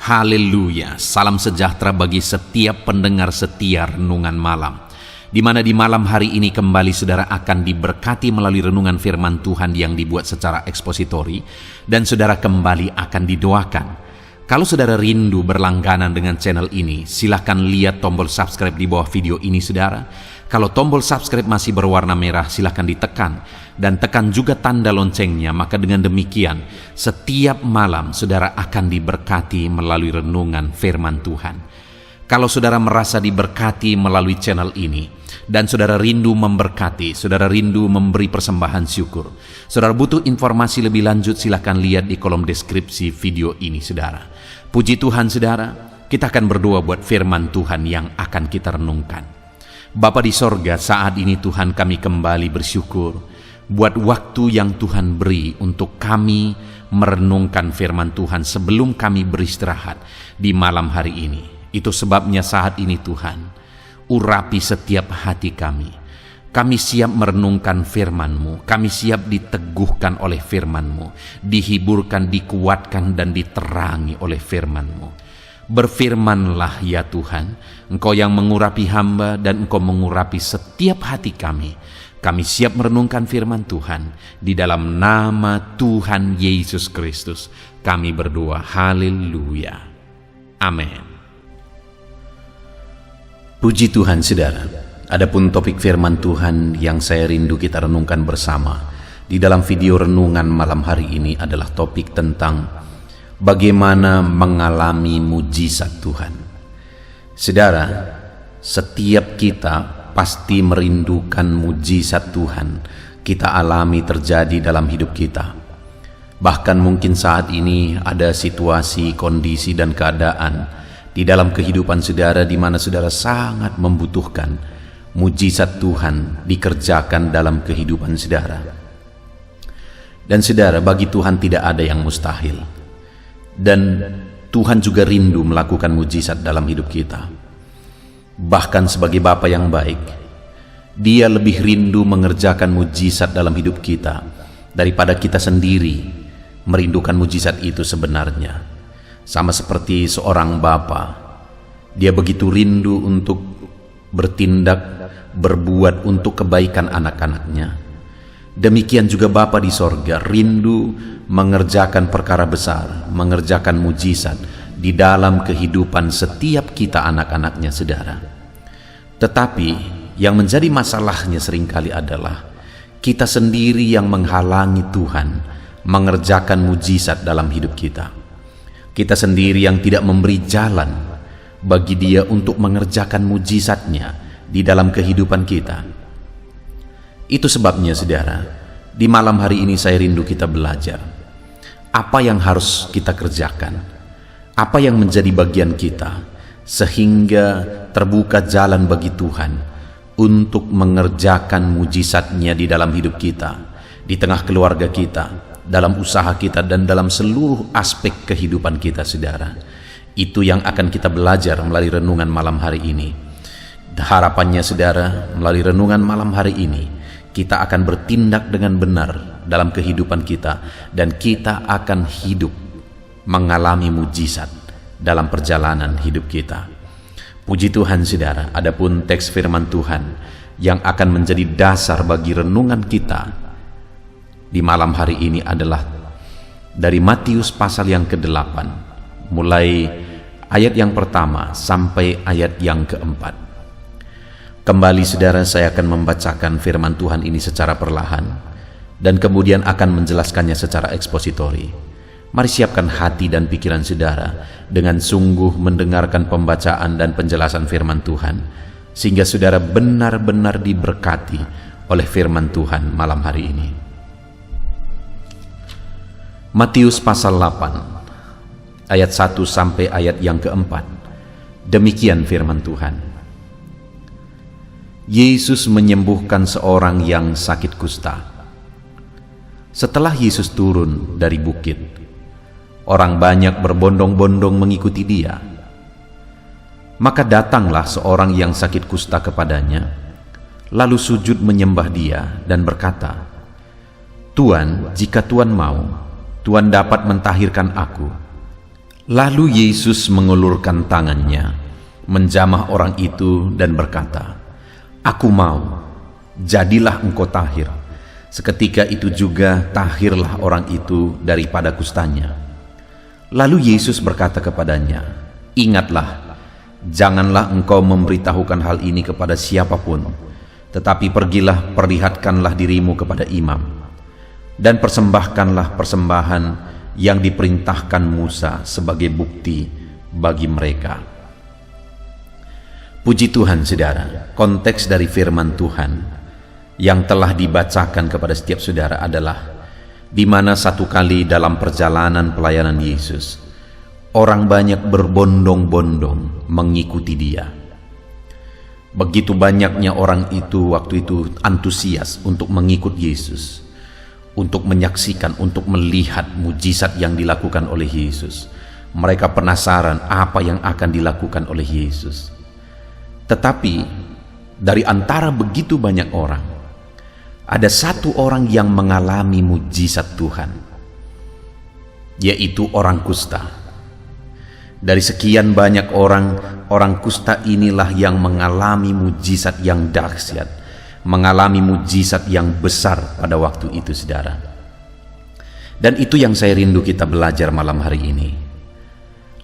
Haleluya, salam sejahtera bagi setiap pendengar setia Renungan Malam, di mana di malam hari ini kembali saudara akan diberkati melalui renungan firman Tuhan yang dibuat secara ekspositori, dan saudara kembali akan didoakan. Kalau saudara rindu berlangganan dengan channel ini, silahkan lihat tombol subscribe di bawah video ini saudara. Kalau tombol subscribe masih berwarna merah, silahkan ditekan. Dan tekan juga tanda loncengnya, maka dengan demikian setiap malam saudara akan diberkati melalui renungan firman Tuhan. Kalau saudara merasa diberkati melalui channel ini, dan saudara rindu memberkati, saudara rindu memberi persembahan syukur, saudara butuh informasi lebih lanjut, silahkan lihat di kolom deskripsi video ini saudara. Puji Tuhan saudara, kita akan berdoa buat firman Tuhan yang akan kita renungkan. Bapa di sorga, saat ini Tuhan kami kembali bersyukur buat waktu yang Tuhan beri untuk kami merenungkan firman Tuhan sebelum kami beristirahat di malam hari ini. Itu sebabnya saat ini Tuhan, urapi setiap hati kami. Kami siap merenungkan firman-Mu, kami siap diteguhkan oleh firman-Mu, dihiburkan, dikuatkan, dan diterangi oleh firman-Mu. Berfirmanlah ya Tuhan, Engkau yang mengurapi hamba dan Engkau mengurapi setiap hati kami. Kami siap merenungkan firman Tuhan. Di dalam nama Tuhan Yesus Kristus kami berdoa, haleluya, amin. Puji Tuhan saudara, adapun topik firman Tuhan yang saya rindu kita renungkan bersama di dalam video renungan malam hari ini adalah topik tentang bagaimana mengalami mujizat Tuhan. Saudara, setiap kita pasti merindukan mujizat Tuhan kita alami terjadi dalam hidup kita. Bahkan mungkin saat ini ada situasi, kondisi, dan keadaan di dalam kehidupan saudara di mana saudara sangat membutuhkan mujizat Tuhan dikerjakan dalam kehidupan saudara. Dan saudara, bagi Tuhan tidak ada yang mustahil. Dan Tuhan juga rindu melakukan mujizat dalam hidup kita. Bahkan sebagai Bapa yang baik, Dia lebih rindu mengerjakan mujizat dalam hidup kita daripada kita sendiri merindukan mujizat itu sebenarnya. Sama seperti seorang bapa, dia begitu rindu untuk bertindak, berbuat untuk kebaikan anak-anaknya. Demikian juga Bapa di sorga rindu mengerjakan perkara besar, mengerjakan mujizat di dalam kehidupan setiap kita anak-anaknya saudara. Tetapi yang menjadi masalahnya seringkali adalah kita sendiri yang menghalangi Tuhan mengerjakan mujizat dalam hidup kita. Kita sendiri yang tidak memberi jalan bagi Dia untuk mengerjakan mujizatnya di dalam kehidupan kita. Itu sebabnya saudara, di malam hari ini saya rindu kita belajar apa yang harus kita kerjakan, apa yang menjadi bagian kita, sehingga terbuka jalan bagi Tuhan untuk mengerjakan mujizatnya di dalam hidup kita, di tengah keluarga kita, dalam usaha kita, dan dalam seluruh aspek kehidupan kita saudara. Itu yang akan kita belajar melalui renungan malam hari ini. Harapannya saudara, melalui renungan malam hari ini kita akan bertindak dengan benar dalam kehidupan kita, dan kita akan hidup mengalami mujizat dalam perjalanan hidup kita. Puji Tuhan saudara, adapun teks firman Tuhan yang akan menjadi dasar bagi renungan kita di malam hari ini adalah dari Matius pasal yang ke-8, mulai ayat yang pertama sampai ayat yang ke-4. Kembali saudara, saya akan membacakan firman Tuhan ini secara perlahan dan kemudian akan menjelaskannya secara ekspositori. Mari siapkan hati dan pikiran saudara dengan sungguh mendengarkan pembacaan dan penjelasan firman Tuhan, sehingga saudara benar-benar diberkati oleh firman Tuhan malam hari ini. Matius pasal 8 ayat 1 sampai ayat yang ke-4. Demikian firman Tuhan. Yesus menyembuhkan seorang yang sakit kusta. Setelah Yesus turun dari bukit, orang banyak berbondong-bondong mengikuti Dia. Maka datanglah seorang yang sakit kusta kepadanya, lalu sujud menyembah Dia dan berkata, "Tuan, jika Tuan mau, Tuan dapat mentahirkan aku." Lalu Yesus mengulurkan tangannya, menjamah orang itu dan berkata, "Aku mau, jadilah engkau tahir." Seketika itu juga tahirlah orang itu daripada kustanya. Lalu Yesus berkata kepadanya, "Ingatlah, janganlah engkau memberitahukan hal ini kepada siapapun, tetapi pergilah perlihatkanlah dirimu kepada imam, dan persembahkanlah persembahan yang diperintahkan Musa sebagai bukti bagi mereka." Puji Tuhan, saudara, konteks dari firman Tuhan yang telah dibacakan kepada setiap saudara adalah di mana satu kali dalam perjalanan pelayanan Yesus, orang banyak berbondong-bondong mengikuti Dia. Begitu banyaknya orang itu waktu itu antusias untuk mengikut Yesus, untuk menyaksikan, untuk melihat mujizat yang dilakukan oleh Yesus. Mereka penasaran apa yang akan dilakukan oleh Yesus. Tetapi dari antara begitu banyak orang, ada satu orang yang mengalami mujizat Tuhan, yaitu orang kusta. Dari sekian banyak orang kusta inilah yang mengalami mujizat yang dahsyat, mengalami mujizat yang besar pada waktu itu, saudara. Dan itu yang saya rindu kita belajar malam hari ini.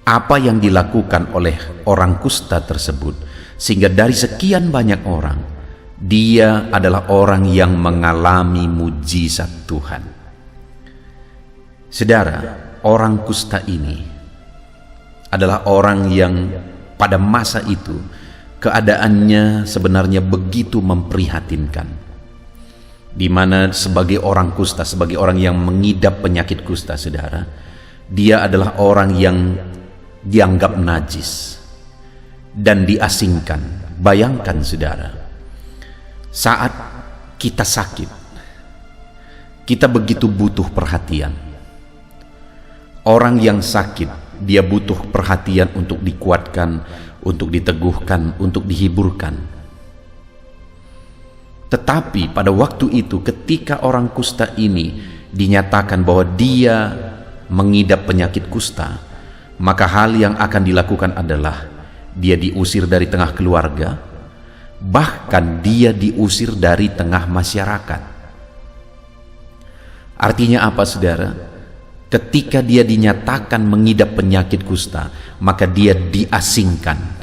Apa yang dilakukan oleh orang kusta tersebut, sehingga dari sekian banyak orang, dia adalah orang yang mengalami mujizat Tuhan. Saudara, orang kusta ini adalah orang yang pada masa itu keadaannya sebenarnya begitu memprihatinkan, di mana sebagai orang kusta, sebagai orang yang mengidap penyakit kusta, saudara, dia adalah orang yang dianggap najis dan diasingkan. Bayangkan, saudara, saat kita sakit, kita begitu butuh perhatian. Orang yang sakit, dia butuh perhatian untuk dikuatkan, untuk diteguhkan, untuk dihiburkan. Tetapi pada waktu itu, ketika orang kusta ini dinyatakan bahwa dia mengidap penyakit kusta, maka hal yang akan dilakukan adalah dia diusir dari tengah keluarga, bahkan dia diusir dari tengah masyarakat. Artinya apa, saudara? Ketika dia dinyatakan mengidap penyakit kusta, maka dia diasingkan.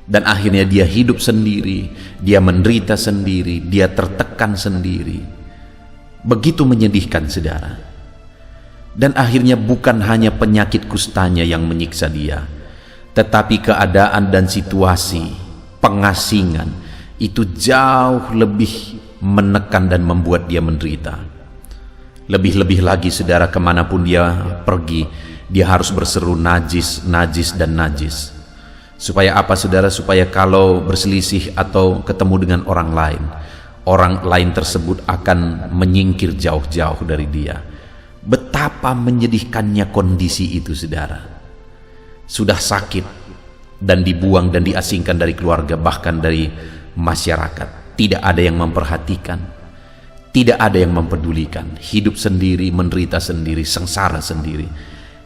Dan akhirnya dia hidup sendiri, dia menderita sendiri, dia tertekan sendiri. Begitu menyedihkan, saudara. Dan akhirnya bukan hanya penyakit kustanya yang menyiksa dia, tetapi keadaan dan situasi pengasingan itu jauh lebih menekan dan membuat dia menderita. Lebih-lebih lagi, saudara, kemanapun dia pergi, dia harus berseru najis, najis, dan najis. Supaya apa, saudara? Supaya kalau berselisih atau ketemu dengan orang lain tersebut akan menyingkir jauh-jauh dari dia. Betapa menyedihkannya kondisi itu, saudara. Sudah sakit dan dibuang dan diasingkan dari keluarga, bahkan dari masyarakat. Tidak ada yang memperhatikan, tidak ada yang mempedulikan, hidup sendiri, menderita sendiri, sengsara sendiri.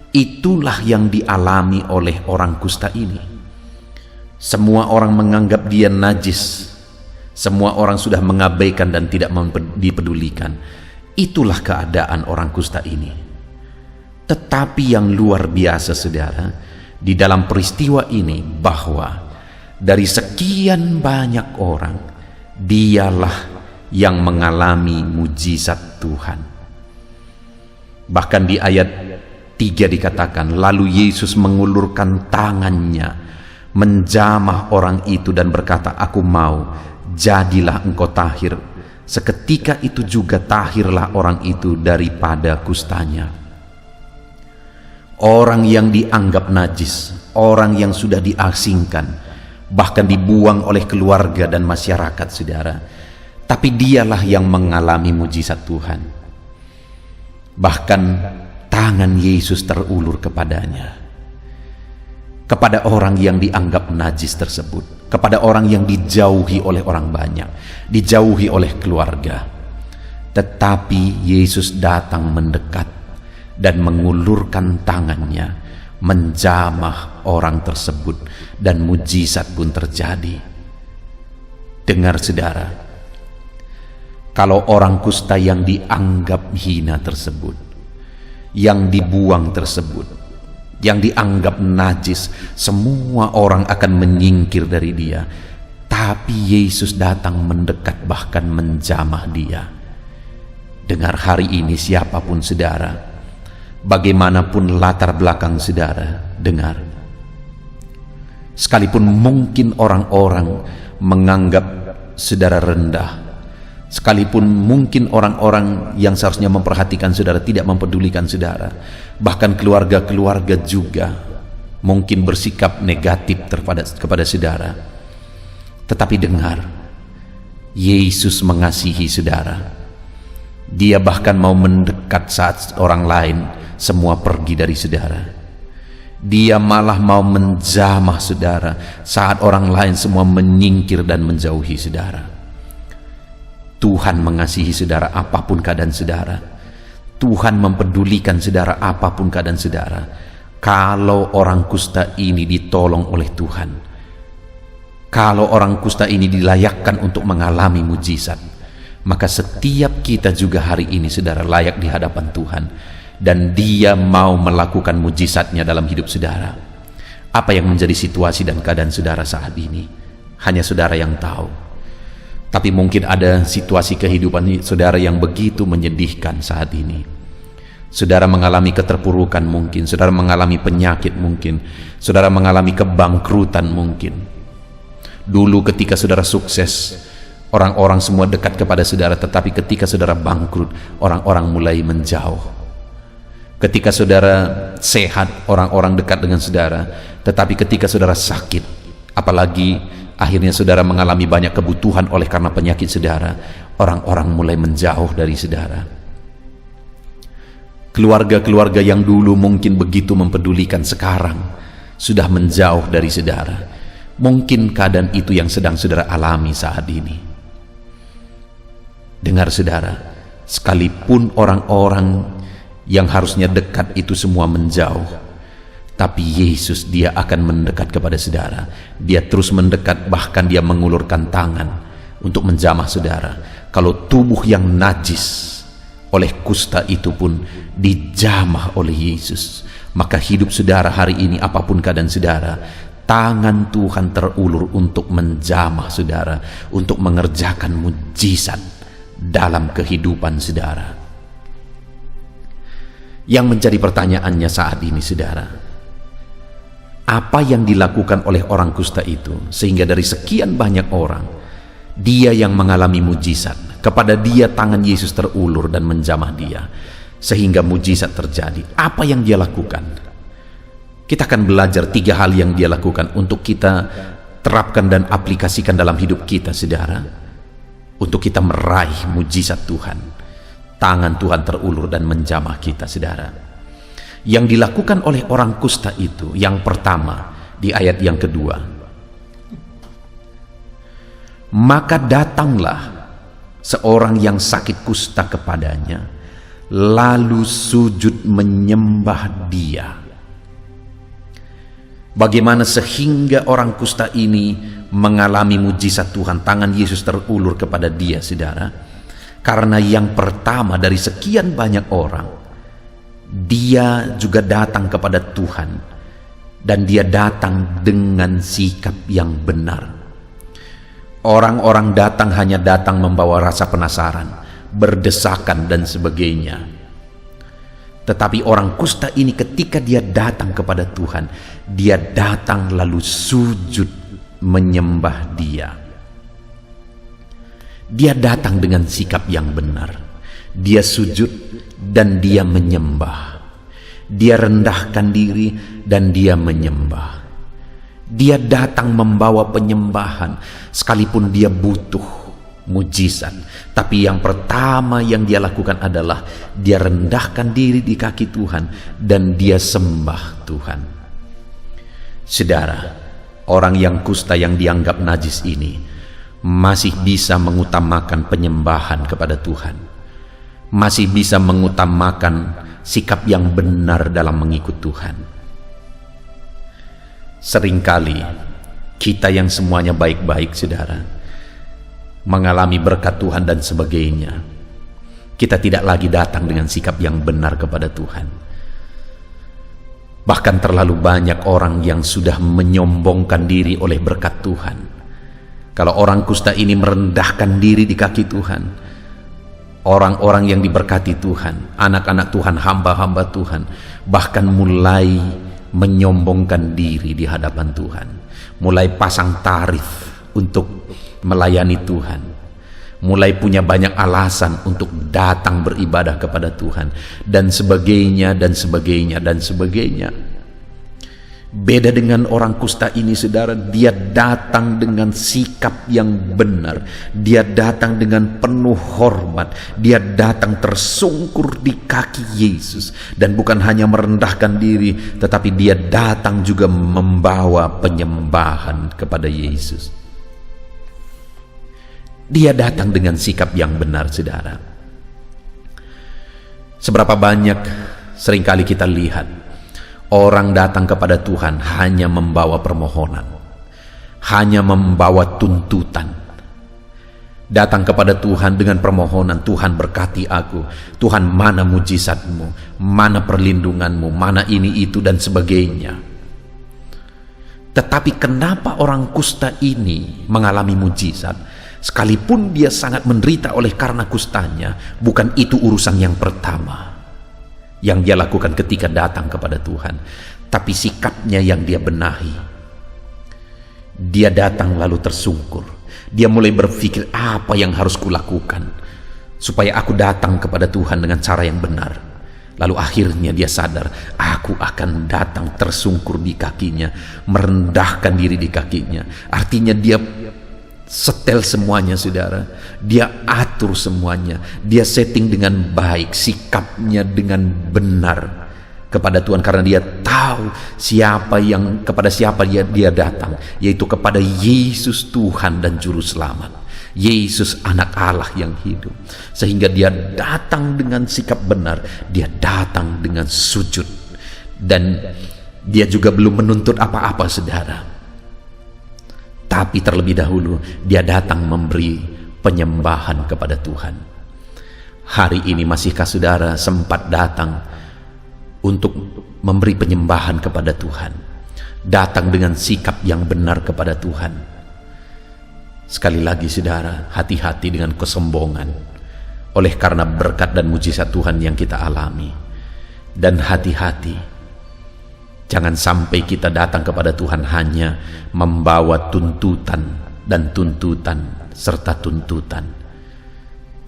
Itulah yang dialami oleh orang kusta ini. Semua orang menganggap dia najis, semua orang sudah mengabaikan dan tidak dipedulikan. Itulah keadaan orang kusta ini. Tetapi yang luar biasa, saudara, di dalam peristiwa ini, bahwa dari sekian banyak orang, dialah yang mengalami mujizat Tuhan. Bahkan di ayat 3 dikatakan, lalu Yesus mengulurkan tangannya, menjamah orang itu dan berkata, "Aku mau, jadilah engkau tahir." Seketika itu juga tahirlah orang itu daripada kustanya. Orang yang dianggap najis, orang yang sudah diasingkan, bahkan dibuang oleh keluarga dan masyarakat, saudara, tapi dialah yang mengalami mujizat Tuhan. Bahkan tangan Yesus terulur kepadanya, kepada orang yang dianggap najis tersebut, kepada orang yang dijauhi oleh orang banyak, dijauhi oleh keluarga. Tetapi Yesus datang mendekat dan mengulurkan tangannya menjamah orang tersebut, dan mujizat pun terjadi. Dengar saudara, kalau orang kusta yang dianggap hina tersebut, yang dibuang tersebut, yang dianggap najis, semua orang akan menyingkir dari dia. Tapi Yesus datang mendekat, bahkan menjamah dia. Dengar hari ini, siapapun saudara, bagaimanapun latar belakang saudara, dengar. Sekalipun mungkin orang-orang menganggap saudara rendah, sekalipun mungkin orang-orang yang seharusnya memperhatikan saudara tidak mempedulikan saudara, bahkan keluarga-keluarga juga mungkin bersikap negatif kepada saudara, tetapi dengar, Yesus mengasihi saudara. Dia bahkan mau mendekat saat orang lain semua pergi dari saudara. Dia malah mau menjamah saudara saat orang lain semua menyingkir dan menjauhi saudara. Tuhan mengasihi saudara apapun keadaan saudara. Tuhan mempedulikan saudara apapun keadaan saudara. Kalau orang kusta ini ditolong oleh Tuhan, kalau orang kusta ini dilayakkan untuk mengalami mujizat, maka setiap kita juga hari ini saudara layak di hadapan Tuhan, dan Dia mau melakukan mujizatnya dalam hidup saudara. Apa yang menjadi situasi dan keadaan saudara saat ini, hanya saudara yang tahu. Tapi mungkin ada situasi kehidupan saudara yang begitu menyedihkan saat ini. Saudara mengalami keterpurukan mungkin, saudara mengalami penyakit mungkin, saudara mengalami kebangkrutan mungkin. Dulu ketika saudara sukses, orang-orang semua dekat kepada saudara, tetapi ketika saudara bangkrut, orang-orang mulai menjauh. Ketika saudara sehat, orang-orang dekat dengan saudara, tetapi ketika saudara sakit, apalagi akhirnya saudara mengalami banyak kebutuhan oleh karena penyakit saudara, orang-orang mulai menjauh dari saudara. Keluarga-keluarga yang dulu mungkin begitu mempedulikan, sekarang sudah menjauh dari saudara. Mungkin keadaan itu yang sedang saudara alami saat ini. Dengar saudara, sekalipun orang-orang yang harusnya dekat itu semua menjauh, tapi Yesus, Dia akan mendekat kepada saudara. Dia terus mendekat, bahkan Dia mengulurkan tangan untuk menjamah saudara. Kalau tubuh yang najis oleh kusta itu pun dijamah oleh Yesus, maka hidup saudara hari ini apapun keadaan saudara, tangan Tuhan terulur untuk menjamah saudara, untuk mengerjakan mujizat dalam kehidupan saudara. Yang menjadi pertanyaannya saat ini saudara, apa yang dilakukan oleh orang kusta itu sehingga dari sekian banyak orang, dia yang mengalami mujizat, kepada dia tangan Yesus terulur dan menjamah dia sehingga mujizat terjadi. Apa yang dia lakukan? Kita akan belajar 3 hal yang dia lakukan untuk kita terapkan dan aplikasikan dalam hidup kita saudara, untuk kita meraih mujizat Tuhan. Tangan Tuhan terulur dan menjamah kita saudara. Yang dilakukan oleh orang kusta itu, yang pertama di ayat yang kedua, maka datanglah seorang yang sakit kusta kepadanya, lalu sujud menyembah dia. Bagaimana sehingga orang kusta ini mengalami mujizat Tuhan? Tangan Yesus terulur kepada dia saudara, karena yang pertama dari sekian banyak orang, dia juga datang kepada Tuhan, dan dia datang dengan sikap yang benar. Orang-orang datang hanya datang membawa rasa penasaran, berdesakan dan sebagainya. Tetapi orang kusta ini ketika dia datang kepada Tuhan, dia datang lalu sujud menyembah dia. Dia datang dengan sikap yang benar. Dia sujud dan dia menyembah. Dia rendahkan diri dan dia menyembah. Dia datang membawa penyembahan sekalipun dia butuh mujizat. Tapi yang pertama yang dia lakukan adalah dia rendahkan diri di kaki Tuhan dan dia sembah Tuhan. Saudara, orang yang kusta yang dianggap najis ini masih bisa mengutamakan penyembahan kepada Tuhan, masih bisa mengutamakan sikap yang benar dalam mengikut Tuhan. Seringkali kita yang semuanya baik-baik, saudara, mengalami berkat Tuhan dan sebagainya, kita tidak lagi datang dengan sikap yang benar kepada Tuhan. Bahkan terlalu banyak orang yang sudah menyombongkan diri oleh berkat Tuhan. Kalau orang kusta ini merendahkan diri di kaki Tuhan, orang-orang yang diberkati Tuhan, anak-anak Tuhan, hamba-hamba Tuhan, bahkan mulai menyombongkan diri di hadapan Tuhan, mulai pasang tarif untuk melayani Tuhan, mulai punya banyak alasan untuk datang beribadah kepada Tuhan, dan sebagainya, dan sebagainya, dan sebagainya. Beda dengan orang kusta ini, saudara, dia datang dengan sikap yang benar, dia datang dengan penuh hormat, dia datang tersungkur di kaki Yesus, dan bukan hanya merendahkan diri, tetapi dia datang juga membawa penyembahan kepada Yesus. Dia datang dengan sikap yang benar, saudara. Seberapa banyak seringkali kita lihat orang datang kepada Tuhan hanya membawa permohonan, hanya membawa tuntutan. Datang kepada Tuhan dengan permohonan, Tuhan berkati aku, Tuhan mana mujizatmu, mana perlindunganmu, mana ini itu dan sebagainya. Tetapi kenapa orang kusta ini mengalami mujizat? Sekalipun dia sangat menderita oleh karena kustanya, bukan itu urusan yang pertama yang dia lakukan ketika datang kepada Tuhan, tapi sikapnya yang dia benahi. Dia datang lalu tersungkur, dia mulai berpikir, apa yang harus kulakukan supaya aku datang kepada Tuhan dengan cara yang benar. Lalu akhirnya dia sadar, aku akan datang tersungkur di kakinya, merendahkan diri di kakinya. Artinya dia setel semuanya, saudara, dia atur semuanya, dia setting dengan baik, sikapnya dengan benar kepada Tuhan, karena dia tahu kepada siapa dia datang, yaitu kepada Yesus Tuhan dan Juru Selamat, Yesus anak Allah yang hidup. Sehingga dia datang dengan sikap benar, dia datang dengan sujud, dan dia juga belum menuntut apa-apa, saudara. Tapi terlebih dahulu dia datang memberi penyembahan kepada Tuhan. Hari ini masihkah saudara sempat datang untuk memberi penyembahan kepada Tuhan? Datang dengan sikap yang benar kepada Tuhan. Sekali lagi, saudara, hati-hati dengan kesombongan oleh karena berkat dan mujizat Tuhan yang kita alami. Dan hati-hati, jangan sampai kita datang kepada Tuhan hanya membawa tuntutan dan tuntutan serta tuntutan,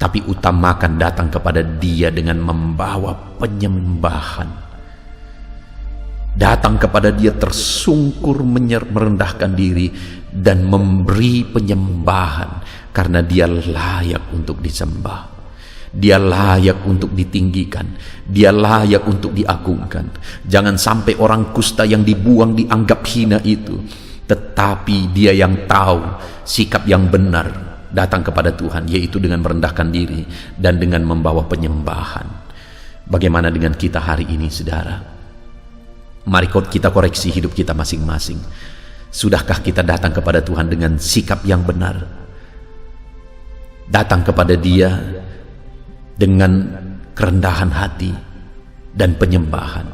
tapi utamakan datang kepada Dia dengan membawa penyembahan. Datang kepada Dia tersungkur, merendahkan diri dan memberi penyembahan, karena Dia layak untuk disembah. Dia layak untuk ditinggikan, dia layak untuk diagungkan. Jangan sampai orang kusta yang dibuang dianggap hina itu, tetapi dia yang tahu sikap yang benar datang kepada Tuhan, yaitu dengan merendahkan diri dan dengan membawa penyembahan. Bagaimana dengan kita hari ini, saudara? Mari kita koreksi hidup kita masing-masing. Sudahkah kita datang kepada Tuhan dengan sikap yang benar? Datang kepada Dia dengan kerendahan hati dan penyembahan.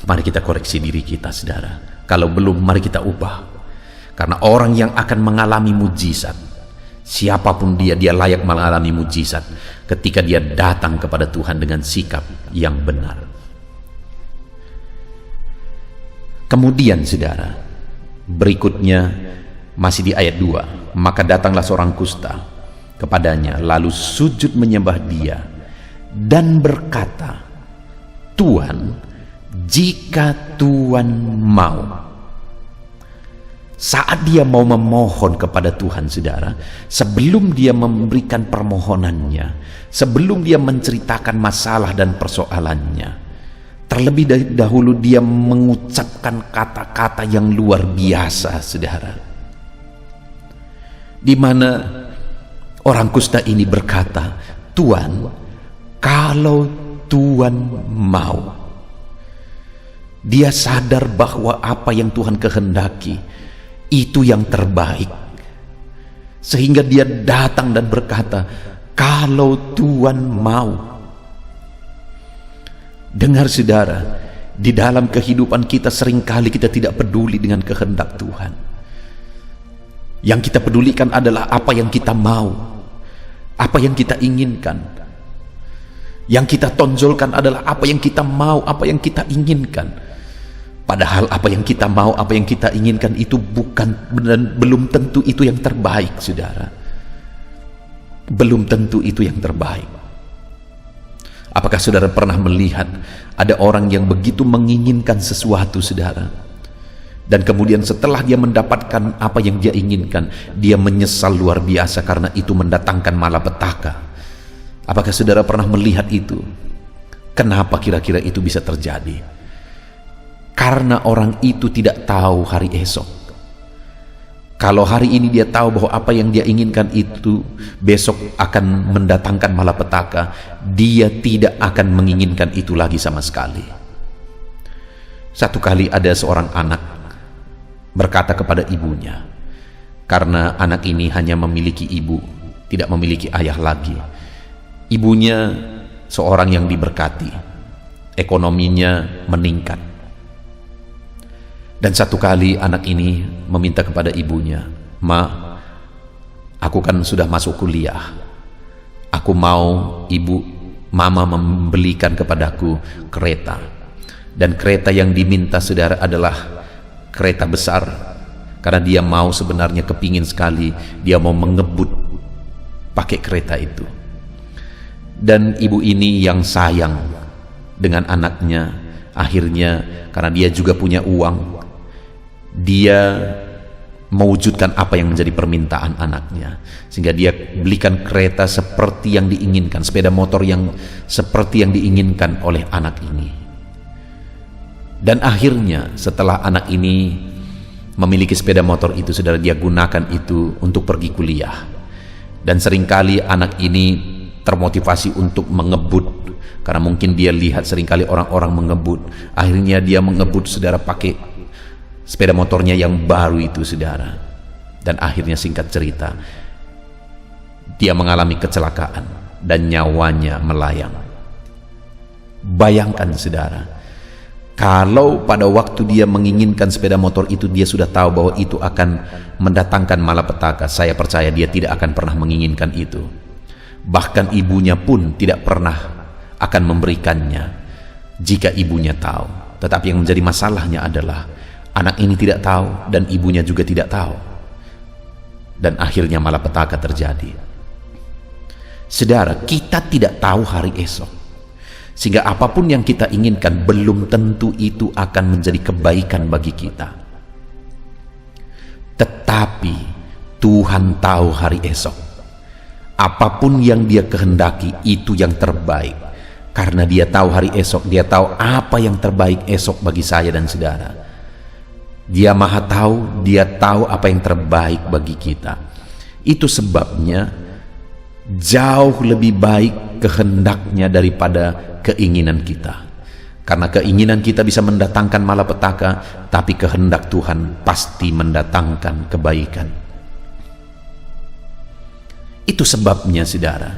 Mari kita koreksi diri kita, saudara. Kalau belum, mari kita ubah. Karena orang yang akan mengalami mujizat, siapapun dia layak mengalami mujizat ketika dia datang kepada Tuhan dengan sikap yang benar. Kemudian, saudara, berikutnya masih di ayat 2. Maka datanglah seorang kusta kepadanya, lalu sujud menyembah Dia dan berkata, Tuhan, jika Tuhan mau. Saat dia mau memohon kepada Tuhan, saudara, sebelum dia memberikan permohonannya, sebelum dia menceritakan masalah dan persoalannya, terlebih dahulu dia mengucapkan kata-kata yang luar biasa, saudara, di mana orang kusta ini berkata, Tuhan, kalau Tuhan mau. Dia sadar bahwa apa yang Tuhan kehendaki itu yang terbaik, sehingga dia datang dan berkata, kalau Tuhan mau. Dengar saudara, di dalam kehidupan kita seringkali kita tidak peduli dengan kehendak Tuhan. Yang kita pedulikan adalah apa yang kita mau, apa yang kita inginkan. Yang kita tonjolkan adalah apa yang kita mau, apa yang kita inginkan. Padahal apa yang kita mau, apa yang kita inginkan itu bukan dan belum tentu itu yang terbaik, saudara. Belum tentu itu yang terbaik. Apakah saudara pernah melihat ada orang yang begitu menginginkan sesuatu, saudara, dan kemudian setelah dia mendapatkan apa yang dia inginkan, dia menyesal luar biasa karena itu mendatangkan malapetaka? Apakah saudara pernah melihat itu? Kenapa kira-kira itu bisa terjadi? Karena orang itu tidak tahu hari esok. Kalau hari ini dia tahu bahwa apa yang dia inginkan itu besok akan mendatangkan malapetaka, dia tidak akan menginginkan itu lagi sama sekali. Satu kali ada seorang anak berkata kepada ibunya, karena anak ini hanya memiliki ibu, tidak memiliki ayah lagi. Ibunya seorang yang diberkati, ekonominya meningkat. Dan satu kali anak ini meminta kepada ibunya, "Ma, aku kan sudah masuk kuliah. Aku mau mama membelikan kepadaku kereta." Dan kereta yang diminta saudara adalah kereta besar, karena dia mau sebenarnya kepingin sekali, dia mau mengebut pakai kereta itu. Dan ibu ini yang sayang dengan anaknya, akhirnya karena dia juga punya uang, dia mewujudkan apa yang menjadi permintaan anaknya, sehingga dia belikan kereta seperti yang diinginkan, sepeda motor yang seperti yang diinginkan oleh anak ini. Dan akhirnya setelah anak ini memiliki sepeda motor itu, saudara, dia gunakan itu untuk pergi kuliah. Dan seringkali anak ini termotivasi untuk mengebut, karena mungkin dia lihat seringkali orang-orang mengebut. Akhirnya dia mengebut, saudara, pakai sepeda motornya yang baru itu, saudara. Dan akhirnya singkat cerita, dia mengalami kecelakaan dan nyawanya melayang. Bayangkan, saudara, kalau pada waktu dia menginginkan sepeda motor itu, dia sudah tahu bahwa itu akan mendatangkan malapetaka, saya percaya dia tidak akan pernah menginginkan itu. Bahkan ibunya pun tidak pernah akan memberikannya jika ibunya tahu. Tetapi yang menjadi masalahnya adalah anak ini tidak tahu dan ibunya juga tidak tahu. Dan akhirnya malapetaka terjadi. Saudara, kita tidak tahu hari esok, sehingga apapun yang kita inginkan belum tentu itu akan menjadi kebaikan bagi kita. Tetapi Tuhan tahu hari esok. Apapun yang dia kehendaki itu yang terbaik, karena dia tahu hari esok, dia tahu apa yang terbaik esok bagi saya dan saudara. Dia maha tahu, dia tahu apa yang terbaik bagi kita. Itu sebabnya jauh lebih baik kehendaknya daripada keinginan kita. Karena keinginan kita bisa mendatangkan malapetaka, tapi kehendak Tuhan pasti mendatangkan kebaikan. Itu sebabnya, saudara,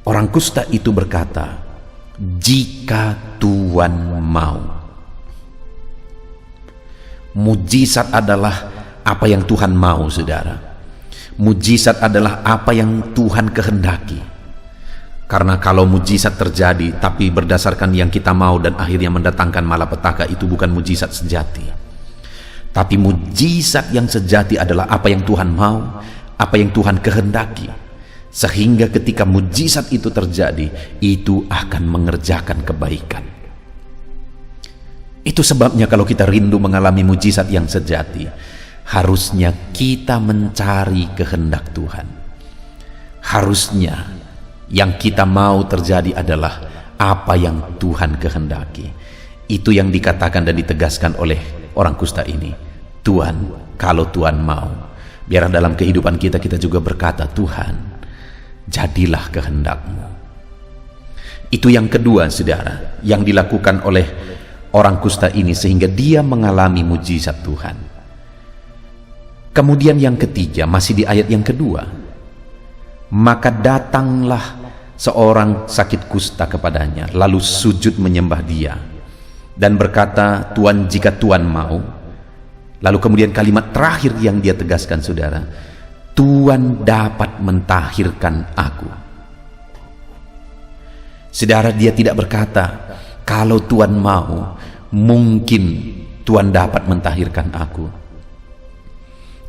orang kusta itu berkata, jika Tuhan mau. Mujizat adalah apa yang Tuhan mau, saudara. Mujizat adalah apa yang Tuhan kehendaki. Karena kalau mujizat terjadi tapi berdasarkan yang kita mau dan akhirnya mendatangkan malapetaka, itu bukan mujizat sejati. Tapi mujizat yang sejati adalah apa yang Tuhan mau, apa yang Tuhan kehendaki. Sehingga ketika mujizat itu terjadi, itu akan mengerjakan kebaikan. Itu sebabnya kalau kita rindu mengalami mujizat yang sejati, harusnya kita mencari kehendak Tuhan. Harusnya yang kita mau terjadi adalah apa yang Tuhan kehendaki. Itu yang dikatakan dan ditegaskan oleh orang kusta ini. Tuhan, kalau Tuhan mau. Biar dalam kehidupan kita juga berkata, Tuhan, jadilah kehendak-Mu. Itu yang kedua, saudara, yang dilakukan oleh orang kusta ini sehingga dia mengalami mujizat Tuhan. Kemudian yang ketiga, masih di ayat yang kedua, maka datanglah seorang sakit kusta kepadanya, lalu sujud menyembah dia dan berkata, Tuhan, jika Tuhan mau. Lalu kemudian kalimat terakhir yang dia tegaskan, saudara, Tuhan dapat mentahirkan aku. Saudara, dia tidak berkata, kalau Tuhan mau, mungkin Tuhan dapat mentahirkan aku.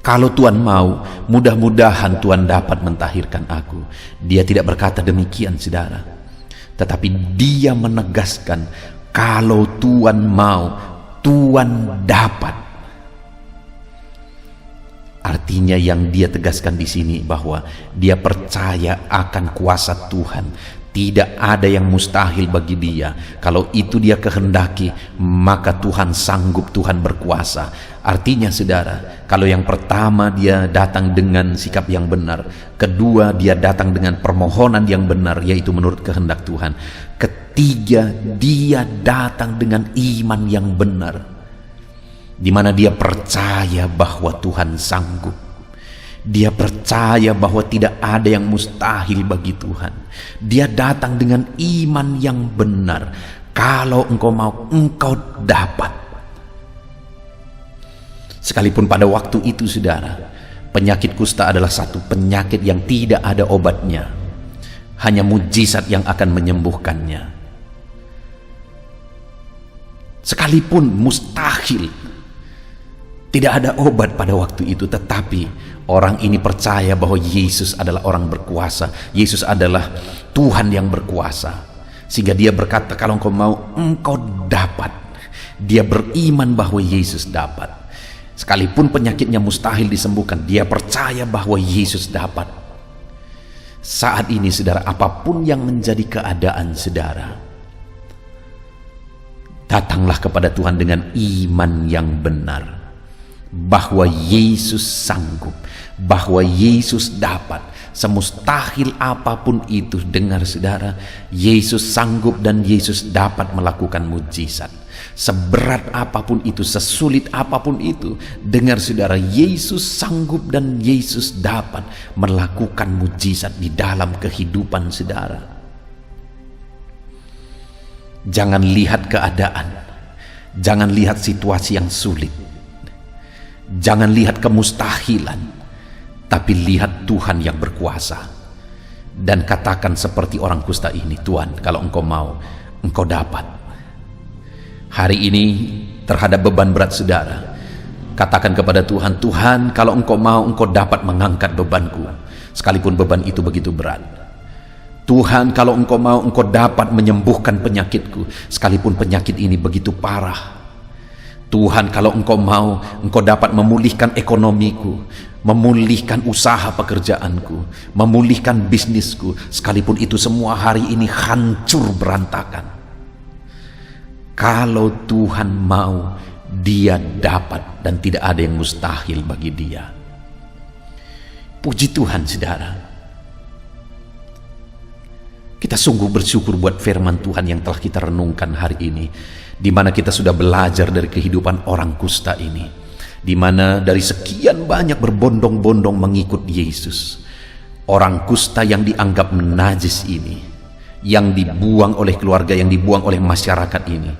Kalau Tuhan mau, mudah-mudahan Tuhan dapat mentahirkan aku. Dia tidak berkata demikian, saudara. Tetapi dia menegaskan, kalau Tuhan mau, Tuhan dapat. Artinya yang dia tegaskan di sini bahwa dia percaya akan kuasa Tuhan. Tidak ada yang mustahil bagi dia. Kalau itu dia kehendaki, maka Tuhan sanggup, Tuhan berkuasa. Artinya, saudara, kalau yang pertama dia datang dengan sikap yang benar, kedua dia datang dengan permohonan yang benar, yaitu menurut kehendak Tuhan, ketiga dia datang dengan iman yang benar, di mana dia percaya bahwa Tuhan sanggup. Dia percaya bahwa tidak ada yang mustahil bagi Tuhan. Dia datang dengan iman yang benar. Kalau engkau mau, engkau dapat. Sekalipun pada waktu itu, saudara, penyakit kusta adalah satu penyakit yang tidak ada obatnya. Hanya mujizat yang akan menyembuhkannya. Sekalipun mustahil, tidak ada obat pada waktu itu, tetapi orang ini percaya bahwa Yesus adalah orang berkuasa. Yesus adalah Tuhan yang berkuasa. Sehingga dia berkata, kalau engkau mau, engkau dapat. Dia beriman bahwa Yesus dapat. Sekalipun penyakitnya mustahil disembuhkan, dia percaya bahwa Yesus dapat. Saat ini, saudara, apapun yang menjadi keadaan saudara, datanglah kepada Tuhan dengan iman yang benar. Bahwa Yesus sanggup, bahwa Yesus dapat. Semustahil apapun itu, dengar saudara, Yesus sanggup dan Yesus dapat melakukan mujizat. Seberat apapun itu, sesulit apapun itu, dengar saudara, Yesus sanggup dan Yesus dapat melakukan mujizat di dalam kehidupan saudara. Jangan lihat keadaan, jangan lihat situasi yang sulit, jangan lihat kemustahilan, tapi lihat Tuhan yang berkuasa. Dan katakan seperti orang kusta ini, Tuhan, kalau engkau mau, engkau dapat. Hari ini terhadap beban berat saudara, katakan kepada Tuhan, Tuhan, kalau engkau mau, engkau dapat mengangkat bebanku, sekalipun beban itu begitu berat. Tuhan, kalau engkau mau, engkau dapat menyembuhkan penyakitku, sekalipun penyakit ini begitu parah. Tuhan, kalau engkau mau, engkau dapat memulihkan ekonomiku, memulihkan usaha pekerjaanku, memulihkan bisnisku, sekalipun itu semua hari ini hancur berantakan. Kalau Tuhan mau, dia dapat dan tidak ada yang mustahil bagi dia. Puji Tuhan, saudara. Kita sungguh bersyukur buat firman Tuhan yang telah kita renungkan hari ini, di mana kita sudah belajar dari kehidupan orang kusta ini, di mana dari sekian banyak berbondong-bondong mengikut Yesus, orang kusta yang dianggap najis ini, yang dibuang oleh keluarga, yang dibuang oleh masyarakat ini,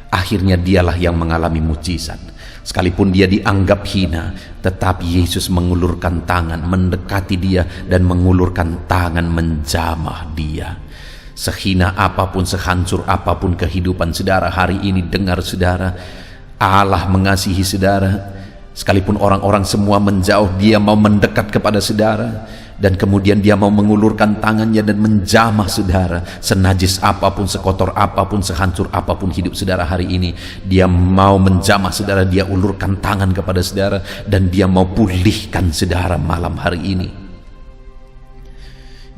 akhirnya dialah yang mengalami mujizat. Sekalipun dia dianggap hina, tetapi Yesus mengulurkan tangan, mendekati dia dan mengulurkan tangan menjamah dia. Sehina apapun, sehancur apapun kehidupan saudara hari ini, dengar saudara, Allah mengasihi saudara. Sekalipun orang-orang semua menjauh, dia mau mendekat kepada saudara, dan kemudian dia mau mengulurkan tangannya dan menjamah saudara. Senajis apapun, sekotor apapun, sehancur apapun hidup saudara hari ini, dia mau menjamah saudara, dia ulurkan tangan kepada saudara, dan dia mau pulihkan saudara malam hari ini.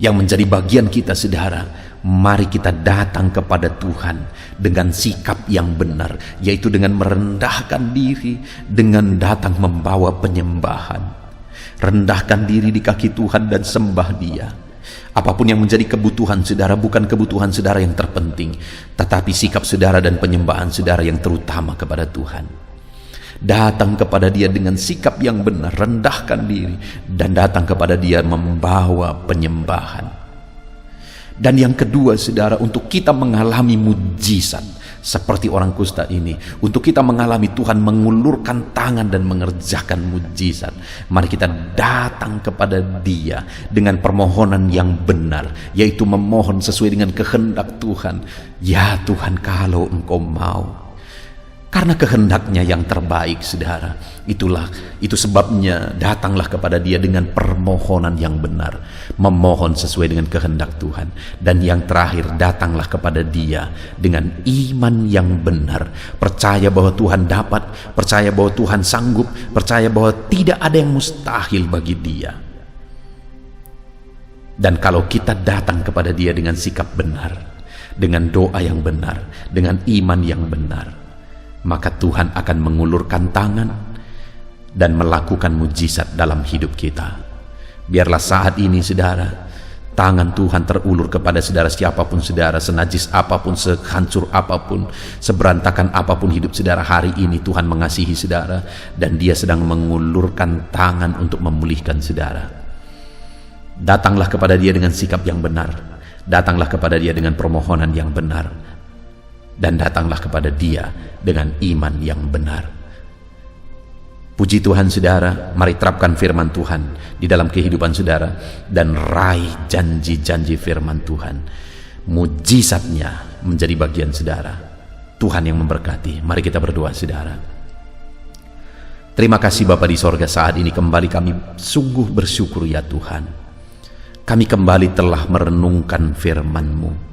Yang menjadi bagian kita saudara, mari kita datang kepada Tuhan dengan sikap yang benar, yaitu dengan merendahkan diri, dengan datang membawa penyembahan. Rendahkan diri di kaki Tuhan dan sembah dia. Apapun yang menjadi kebutuhan saudara, bukan kebutuhan saudara yang terpenting, tetapi sikap saudara dan penyembahan saudara yang terutama kepada Tuhan. Datang kepada Dia dengan sikap yang benar, rendahkan diri, dan datang kepada Dia membawa penyembahan. Dan yang kedua saudara, untuk kita mengalami mujizat seperti orang kusta ini, untuk kita mengalami Tuhan mengulurkan tangan dan mengerjakan mujizat, mari kita datang kepada Dia dengan permohonan yang benar, yaitu memohon sesuai dengan kehendak Tuhan. Ya Tuhan, kalau Engkau mau, karena kehendaknya yang terbaik saudara. Itu sebabnya datanglah kepada Dia dengan permohonan yang benar, memohon sesuai dengan kehendak Tuhan. Dan yang terakhir, datanglah kepada Dia dengan iman yang benar, percaya bahwa Tuhan dapat, percaya bahwa Tuhan sanggup, percaya bahwa tidak ada yang mustahil bagi Dia. Dan kalau kita datang kepada Dia dengan sikap benar, dengan doa yang benar, dengan iman yang benar, maka Tuhan akan mengulurkan tangan dan melakukan mujizat dalam hidup kita. Biarlah saat ini saudara, tangan Tuhan terulur kepada saudara siapapun saudara, senajis apapun, sehancur apapun, seberantakan apapun hidup saudara hari ini. Tuhan mengasihi saudara dan Dia sedang mengulurkan tangan untuk memulihkan saudara. Datanglah kepada Dia dengan sikap yang benar, datanglah kepada Dia dengan permohonan yang benar, dan datanglah kepada Dia dengan iman yang benar. Puji Tuhan saudara, mari terapkan firman Tuhan di dalam kehidupan saudara dan raih janji-janji firman Tuhan. Mujizatnya menjadi bagian saudara. Tuhan yang memberkati. Mari kita berdoa saudara. Terima kasih Bapa di sorga, saat ini kembali kami sungguh bersyukur ya Tuhan. Kami kembali telah merenungkan firman-Mu.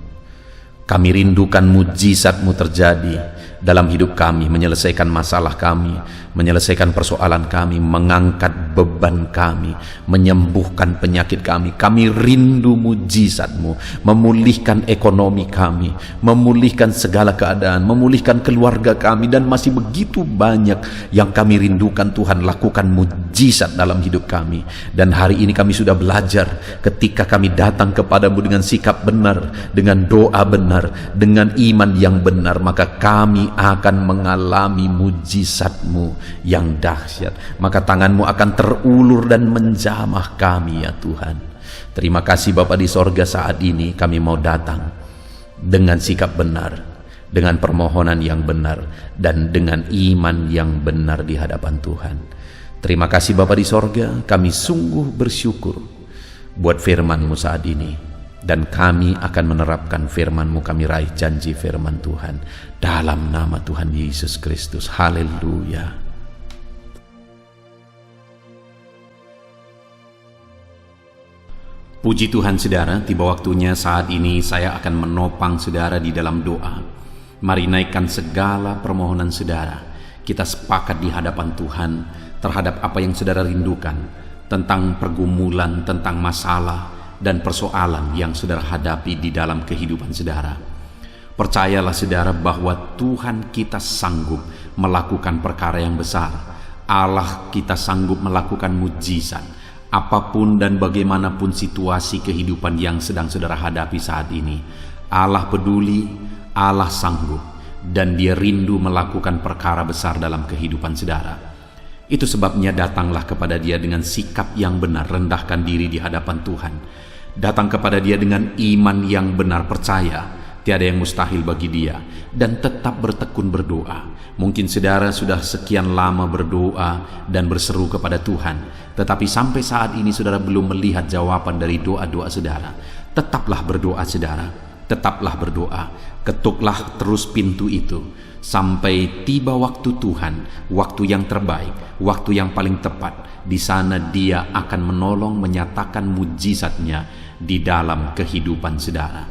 Kami rindukan mujizat-Mu terjadi dalam hidup kami, menyelesaikan masalah kami, menyelesaikan persoalan kami, mengangkat beban kami, menyembuhkan penyakit kami. Kami rindu mujizat-Mu, memulihkan ekonomi kami, memulihkan segala keadaan, memulihkan keluarga kami, dan masih begitu banyak yang kami rindukan. Tuhan, lakukan mujizat dalam hidup kami. Dan hari ini kami sudah belajar, ketika kami datang kepadamu dengan sikap benar, dengan doa benar, dengan iman yang benar, maka kami akan mengalami mujizat-Mu yang dahsyat. Maka tangan-Mu akan terulur dan menjamah kami ya Tuhan. Terima kasih Bapa di sorga, saat ini kami mau datang dengan sikap benar, dengan permohonan yang benar, dan dengan iman yang benar di hadapan Tuhan. Terima kasih Bapa di sorga, kami sungguh bersyukur buat firman-Mu saat ini. Dan kami akan menerapkan firman-Mu, kami raih janji firman Tuhan dalam nama Tuhan Yesus Kristus. Haleluya. Puji Tuhan saudara, tiba waktunya saat ini saya akan menopang saudara di dalam doa. Mari naikkan segala permohonan saudara. Kita sepakat di hadapan Tuhan terhadap apa yang saudara rindukan, tentang pergumulan, tentang masalah dan persoalan yang saudara hadapi di dalam kehidupan saudara. Percayalah saudara bahwa Tuhan kita sanggup melakukan perkara yang besar. Allah kita sanggup melakukan mujizat. Apapun dan bagaimanapun situasi kehidupan yang sedang saudara hadapi saat ini, Allah peduli, Allah sanggup, dan Dia rindu melakukan perkara besar dalam kehidupan saudara. Itu sebabnya datanglah kepada Dia dengan sikap yang benar, rendahkan diri di hadapan Tuhan. Datang kepada Dia dengan iman yang benar, percaya tiada yang mustahil bagi Dia, dan tetap bertekun berdoa. Mungkin saudara sudah sekian lama berdoa dan berseru kepada Tuhan, tetapi sampai saat ini saudara belum melihat jawaban dari doa-doa saudara. Tetaplah berdoa saudara, tetaplah berdoa. Ketuklah terus pintu itu sampai tiba waktu Tuhan, waktu yang terbaik, waktu yang paling tepat. Di sana Dia akan menolong, menyatakan mujizatnya di dalam kehidupan saudara.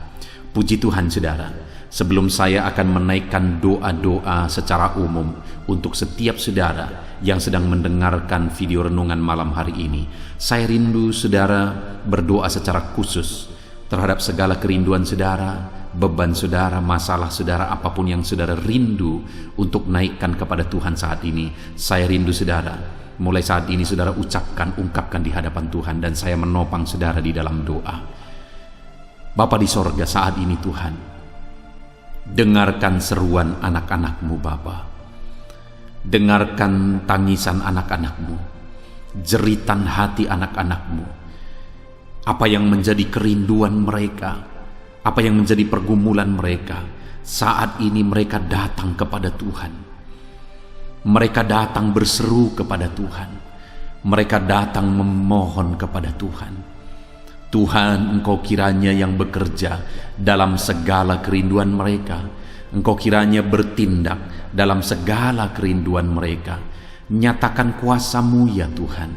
Puji Tuhan saudara, sebelum saya akan menaikkan doa-doa secara umum untuk setiap saudara yang sedang mendengarkan video renungan malam hari ini, saya rindu saudara berdoa secara khusus terhadap segala kerinduan saudara, beban saudara, masalah saudara, apapun yang saudara rindu untuk naikkan kepada Tuhan saat ini. Saya rindu saudara, mulai saat ini saudara ungkapkan di hadapan Tuhan, dan saya menopang saudara di dalam doa. Bapa di sorga, saat ini Tuhan, dengarkan seruan anak-anak-Mu Bapa. Dengarkan tangisan anak-anak-Mu, jeritan hati anak-anak-Mu. Apa yang menjadi kerinduan mereka, apa yang menjadi pergumulan mereka. Saat ini mereka datang kepada Tuhan. Mereka datang berseru kepada Tuhan. Mereka datang memohon kepada Tuhan. Tuhan, Engkau kiranya yang bekerja dalam segala kerinduan mereka. Engkau kiranya bertindak dalam segala kerinduan mereka. Nyatakan kuasa-Mu ya Tuhan.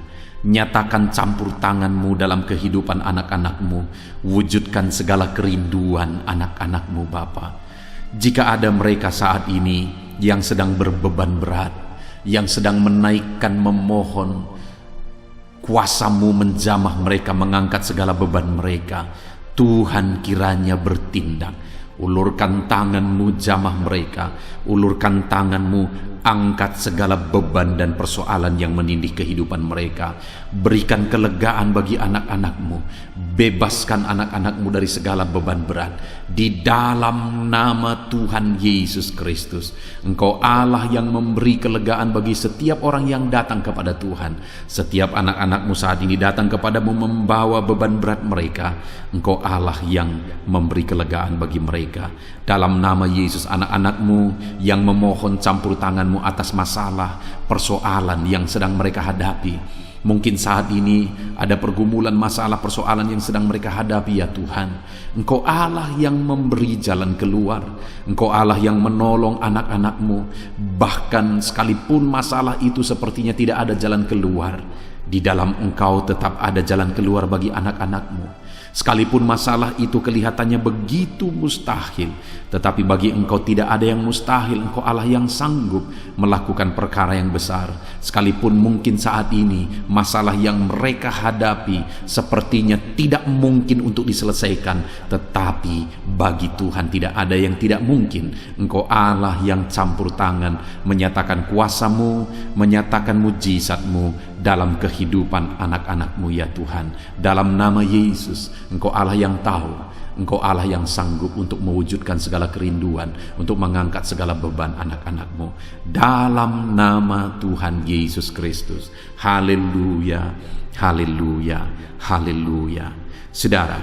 Nyatakan campur tangan-Mu dalam kehidupan anak-anak-Mu. Wujudkan segala kerinduan anak-anak-Mu Bapa. Jika ada mereka saat ini yang sedang berbeban berat, yang sedang menaikkan memohon, kuasa-Mu menjamah mereka, mengangkat segala beban mereka. Tuhan kiranya bertindak. Ulurkan tangan-Mu, jamah mereka. Ulurkan tangan-Mu, angkat segala beban dan persoalan yang menindih kehidupan mereka. Berikan kelegaan bagi anak-anak-Mu. Bebaskan anak-anak-Mu dari segala beban berat. Di dalam nama Tuhan Yesus Kristus. Engkau Allah yang memberi kelegaan bagi setiap orang yang datang kepada Tuhan. Setiap anak-anak-Mu saat ini datang kepadamu membawa beban berat mereka. Engkau Allah yang memberi kelegaan bagi mereka. Dalam nama Yesus, anak-anak-Mu yang memohon campur tangan-Mu atas masalah, persoalan yang sedang mereka hadapi. Mungkin saat ini ada pergumulan, masalah, persoalan yang sedang mereka hadapi ya Tuhan. Engkau Allah yang memberi jalan keluar. Engkau Allah yang menolong anak-anak-Mu. Bahkan sekalipun masalah itu sepertinya tidak ada jalan keluar, di dalam Engkau tetap ada jalan keluar bagi anak-anak-Mu. Sekalipun masalah itu kelihatannya begitu mustahil, tetapi bagi Engkau tidak ada yang mustahil. Engkau Allah yang sanggup melakukan perkara yang besar. Sekalipun mungkin saat ini masalah yang mereka hadapi sepertinya tidak mungkin untuk diselesaikan, tetapi bagi Tuhan tidak ada yang tidak mungkin. Engkau Allah yang campur tangan, menyatakan kuasa-Mu, menyatakan mujizat-Mu dalam kehidupan anak-anak-Mu ya Tuhan. Dalam nama Yesus, Engkau Allah yang tahu, Engkau Allah yang sanggup untuk mewujudkan segala kerinduan, untuk mengangkat segala beban anak-anak-Mu. Dalam nama Tuhan Yesus Kristus. Haleluya, haleluya, haleluya. Saudara,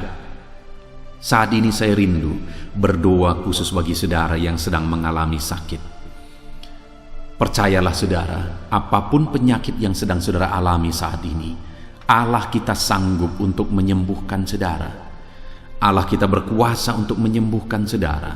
saat ini saya rindu berdoa khusus bagi saudara yang sedang mengalami sakit. Percayalah saudara, apapun penyakit yang sedang saudara alami saat ini, Allah kita sanggup untuk menyembuhkan saudara. Allah kita berkuasa untuk menyembuhkan saudara.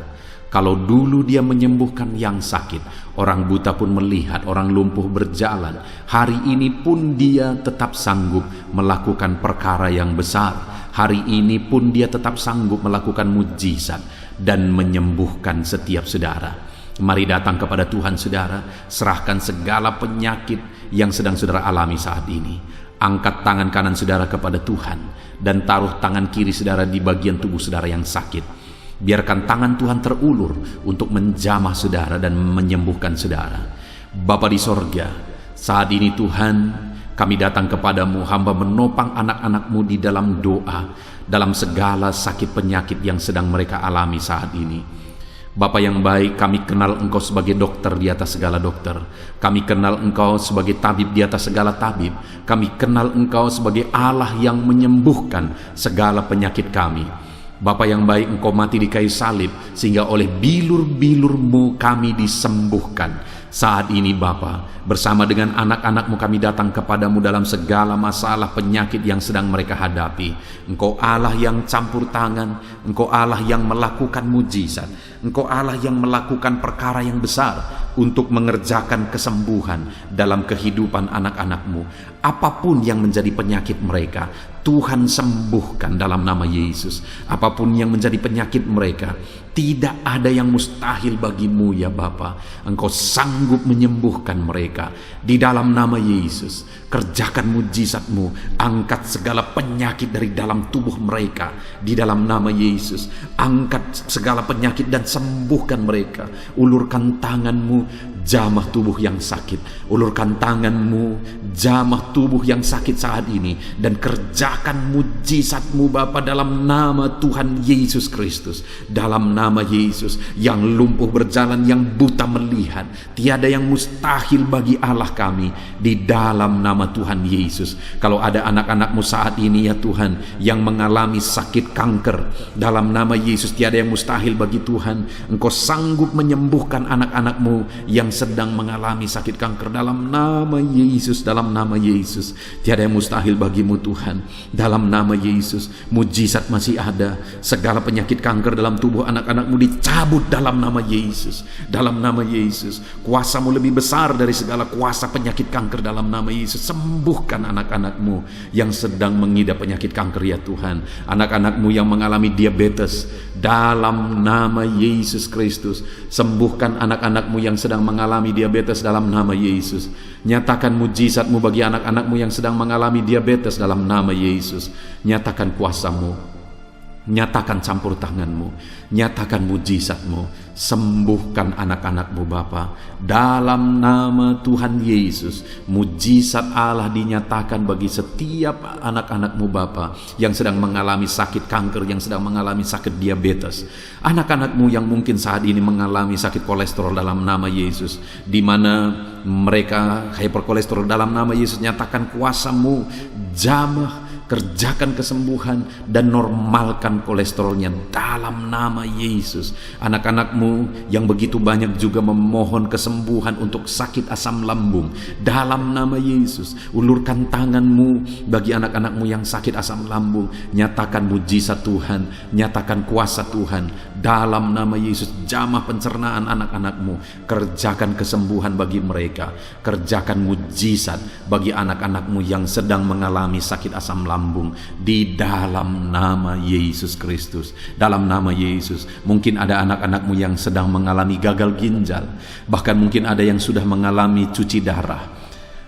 Kalau dulu Dia menyembuhkan yang sakit, orang buta pun melihat, orang lumpuh berjalan. Hari ini pun Dia tetap sanggup melakukan perkara yang besar. Hari ini pun Dia tetap sanggup melakukan mujizat dan menyembuhkan setiap saudara. Mari datang kepada Tuhan saudara, serahkan segala penyakit yang sedang saudara alami saat ini. Angkat tangan kanan saudara kepada Tuhan dan taruh tangan kiri saudara di bagian tubuh saudara yang sakit. Biarkan tangan Tuhan terulur untuk menjamah saudara dan menyembuhkan saudara. Bapa di sorga, saat ini Tuhan, kami datang kepadamu, hamba menopang anak-anak-Mu di dalam doa, dalam segala sakit penyakit yang sedang mereka alami saat ini. Bapa yang baik, kami kenal Engkau sebagai dokter di atas segala dokter. Kami kenal Engkau sebagai tabib di atas segala tabib. Kami kenal Engkau sebagai Allah yang menyembuhkan segala penyakit kami. Bapa yang baik, Engkau mati di kayu salib sehingga oleh bilur-bilur-Mu kami disembuhkan. Saat ini Bapa, bersama dengan anak-anak-Mu kami datang kepadamu dalam segala masalah penyakit yang sedang mereka hadapi. Engkau Allah yang campur tangan, Engkau Allah yang melakukan mujizat, Engkau Allah yang melakukan perkara yang besar untuk mengerjakan kesembuhan dalam kehidupan anak-anak-Mu. Apapun yang menjadi penyakit mereka, Tuhan sembuhkan dalam nama Yesus. Apapun yang menjadi penyakit mereka, tidak ada yang mustahil bagimu ya Bapa. Engkau sanggup menyembuhkan mereka di dalam nama Yesus. Kerjakan mujizat-Mu, angkat segala penyakit dari dalam tubuh mereka di dalam nama Yesus. Angkat segala penyakit dan sembuhkan mereka. Ulurkan tangan-Mu, jamah tubuh yang sakit. Ulurkan tangan-Mu, jamah tubuh yang sakit saat ini, dan kerjakan mujizat-Mu Bapa dalam nama Tuhan Yesus Kristus. Dalam nama Yesus, yang lumpuh berjalan, yang buta melihat, tiada yang mustahil bagi Allah kami di dalam nama Tuhan Yesus. Kalau ada anak-anak-Mu saat ini ya Tuhan yang mengalami sakit kanker, dalam nama Yesus tiada yang mustahil bagi Tuhan. Engkau sanggup menyembuhkan anak-anak-Mu yang sedang mengalami sakit kanker dalam nama Yesus. Dalam nama Yesus tiada yang mustahil bagi-Mu Tuhan. Dalam nama Yesus mujizat masih ada. Segala penyakit kanker dalam tubuh anak-anak-Mu dicabut dalam nama Yesus. Dalam nama Yesus, kuasa-Mu lebih besar dari segala kuasa penyakit kanker dalam nama Yesus. Sembuhkan anak-anak-Mu yang sedang mengidap penyakit kanker ya Tuhan. Anak-anak-Mu yang mengalami diabetes, dalam nama Yesus Kristus. Sembuhkan anak-anak-Mu yang sedang mengalami diabetes dalam nama Yesus. Nyatakan mujizat-Mu bagi anak-anak-Mu yang sedang mengalami diabetes dalam nama Yesus. Nyatakan kuasa-Mu, nyatakan campur tangan-Mu, nyatakan mujizat-Mu. Sembuhkan anak-anak-Mu Bapa dalam nama Tuhan Yesus. Mujizat Allah dinyatakan bagi setiap anak-anak-Mu Bapa yang sedang mengalami sakit kanker, yang sedang mengalami sakit diabetes. Anak-anak-Mu yang mungkin saat ini mengalami sakit kolesterol dalam nama Yesus, di mana mereka hyperkolesterol dalam nama Yesus. Nyatakan kuasa-Mu, jamah, kerjakan kesembuhan dan normalkan kolesterolnya dalam nama Yesus. Anak-anak-Mu yang begitu banyak juga memohon kesembuhan untuk sakit asam lambung dalam nama Yesus. Ulurkan tangan-Mu bagi anak-anak-Mu yang sakit asam lambung. Nyatakan mujizat Tuhan, nyatakan kuasa Tuhan dalam nama Yesus. Jamah pencernaan anak-anak-Mu, kerjakan kesembuhan bagi mereka. Kerjakan mujizat bagi anak-anak-Mu yang sedang mengalami sakit asam lambung di dalam nama Yesus Kristus. Dalam nama Yesus. Mungkin ada anak-anak-Mu yang sedang mengalami gagal ginjal, bahkan mungkin ada yang sudah mengalami cuci darah.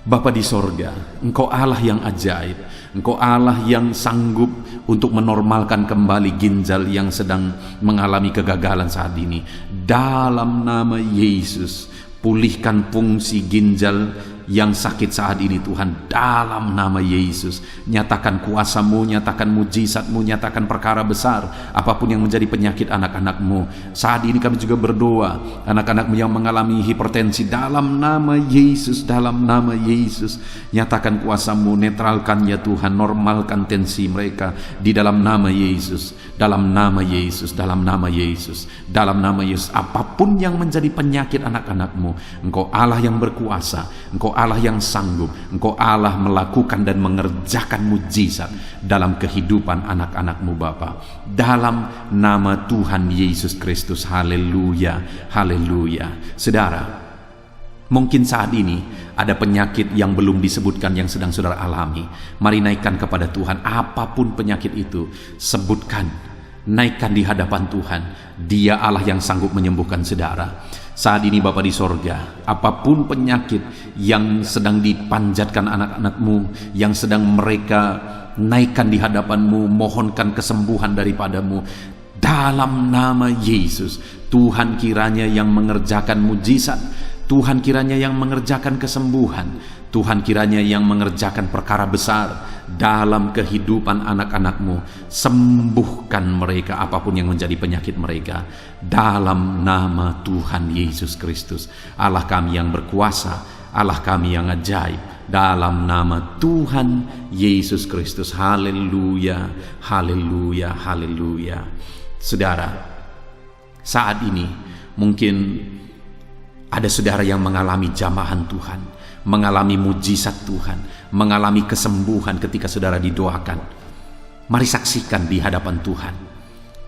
Bapa di sorga, Engkau Allah yang ajaib. Engkau Allah yang sanggup untuk menormalkan kembali ginjal yang sedang mengalami kegagalan saat ini. Dalam nama Yesus, pulihkan fungsi ginjal yang sakit saat ini Tuhan, dalam nama Yesus. Nyatakan kuasa-Mu, nyatakan mujizat-Mu, nyatakan perkara besar apapun yang menjadi penyakit anak-anak-Mu. Saat ini kami juga berdoa, anak-anak-Mu yang mengalami hipertensi, dalam nama Yesus, dalam nama Yesus. Nyatakan kuasa-Mu, netralkan ya Tuhan, normalkan tensi mereka di dalam nama Yesus. Dalam nama Yesus, dalam nama Yesus, dalam nama Yesus. Apapun yang menjadi penyakit anak-anak-Mu, Engkau Allah yang berkuasa, Engkau Allah yang sanggup, Engkau Allah melakukan dan mengerjakan mujizat dalam kehidupan anak-anak-Mu Bapa. Dalam nama Tuhan Yesus Kristus. Haleluya, haleluya. Saudara, mungkin saat ini ada penyakit yang belum disebutkan yang sedang saudara alami. Mari naikkan kepada Tuhan apapun penyakit itu. Sebutkan, naikkan di hadapan Tuhan. Dia Allah yang sanggup menyembuhkan saudara. Saat ini Bapa di sorga, apapun penyakit yang sedang dipanjatkan anak-anak-Mu, yang sedang mereka naikkan di hadapan-Mu, mohonkan kesembuhan daripada-Mu, dalam nama Yesus. Tuhan kiranya yang mengerjakan mujizat, Tuhan kiranya yang mengerjakan kesembuhan, Tuhan kiranya yang mengerjakan perkara besar dalam kehidupan anak-anak-Mu. Sembuhkan mereka apapun yang menjadi penyakit mereka, dalam nama Tuhan Yesus Kristus. Allah kami yang berkuasa, Allah kami yang ajaib, dalam nama Tuhan Yesus Kristus. Haleluya, haleluya, haleluya. Saudara, saat ini mungkin ada saudara yang mengalami jamahan Tuhan, mengalami mujizat Tuhan, mengalami kesembuhan ketika saudara didoakan. Mari saksikan di hadapan Tuhan.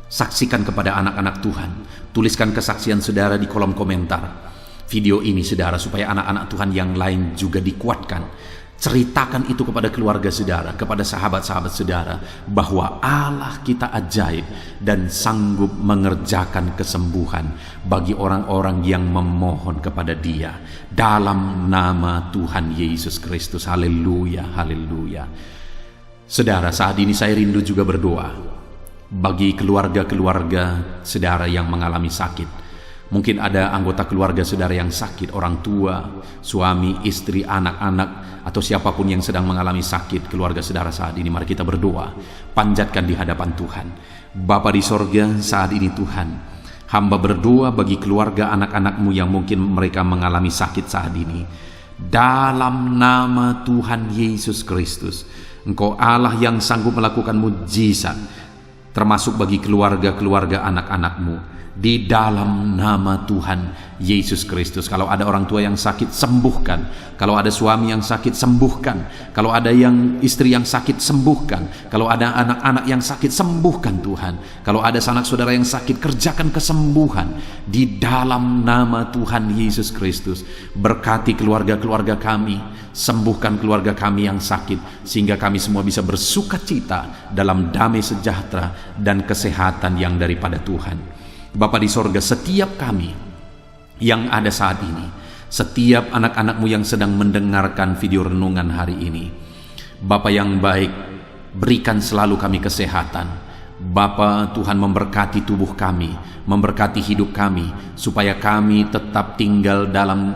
Saksikan kepada anak-anak Tuhan. Tuliskan kesaksian saudara di kolom komentar video ini saudara, supaya anak-anak Tuhan yang lain juga dikuatkan. Ceritakan itu kepada keluarga saudara, kepada sahabat-sahabat saudara, bahwa Allah kita ajaib dan sanggup mengerjakan kesembuhan bagi orang-orang yang memohon kepada Dia dalam nama Tuhan Yesus Kristus. Haleluya, haleluya. Saudara, saat ini saya rindu juga berdoa bagi keluarga-keluarga saudara yang mengalami sakit. Mungkin ada anggota keluarga saudara yang sakit, orang tua, suami, istri, anak-anak, atau siapapun yang sedang mengalami sakit keluarga saudara saat ini. Mari kita berdoa, panjatkan di hadapan Tuhan. Bapa di sorga, saat ini Tuhan, hamba berdoa bagi keluarga anak-anak-Mu yang mungkin mereka mengalami sakit saat ini. Dalam nama Tuhan Yesus Kristus, Engkau Allah yang sanggup melakukan mujizat, termasuk bagi keluarga-keluarga anak-anak-Mu. Di dalam nama Tuhan Yesus Kristus. Kalau ada orang tua yang sakit, sembuhkan. Kalau ada suami yang sakit, sembuhkan. Kalau ada yang istri yang sakit, sembuhkan. Kalau ada anak-anak yang sakit, sembuhkan Tuhan. Kalau ada sanak saudara yang sakit, kerjakan kesembuhan di dalam nama Tuhan Yesus Kristus. Berkati keluarga-keluarga kami, sembuhkan keluarga kami yang sakit, sehingga kami semua bisa bersukacita dalam damai sejahtera dan kesehatan yang daripada Tuhan. Bapa di sorga, setiap kami yang ada saat ini, setiap anak-anak-Mu yang sedang mendengarkan video renungan hari ini, Bapa yang baik, berikan selalu kami kesehatan. Bapa, Tuhan memberkati tubuh kami, memberkati hidup kami, supaya kami tetap tinggal dalam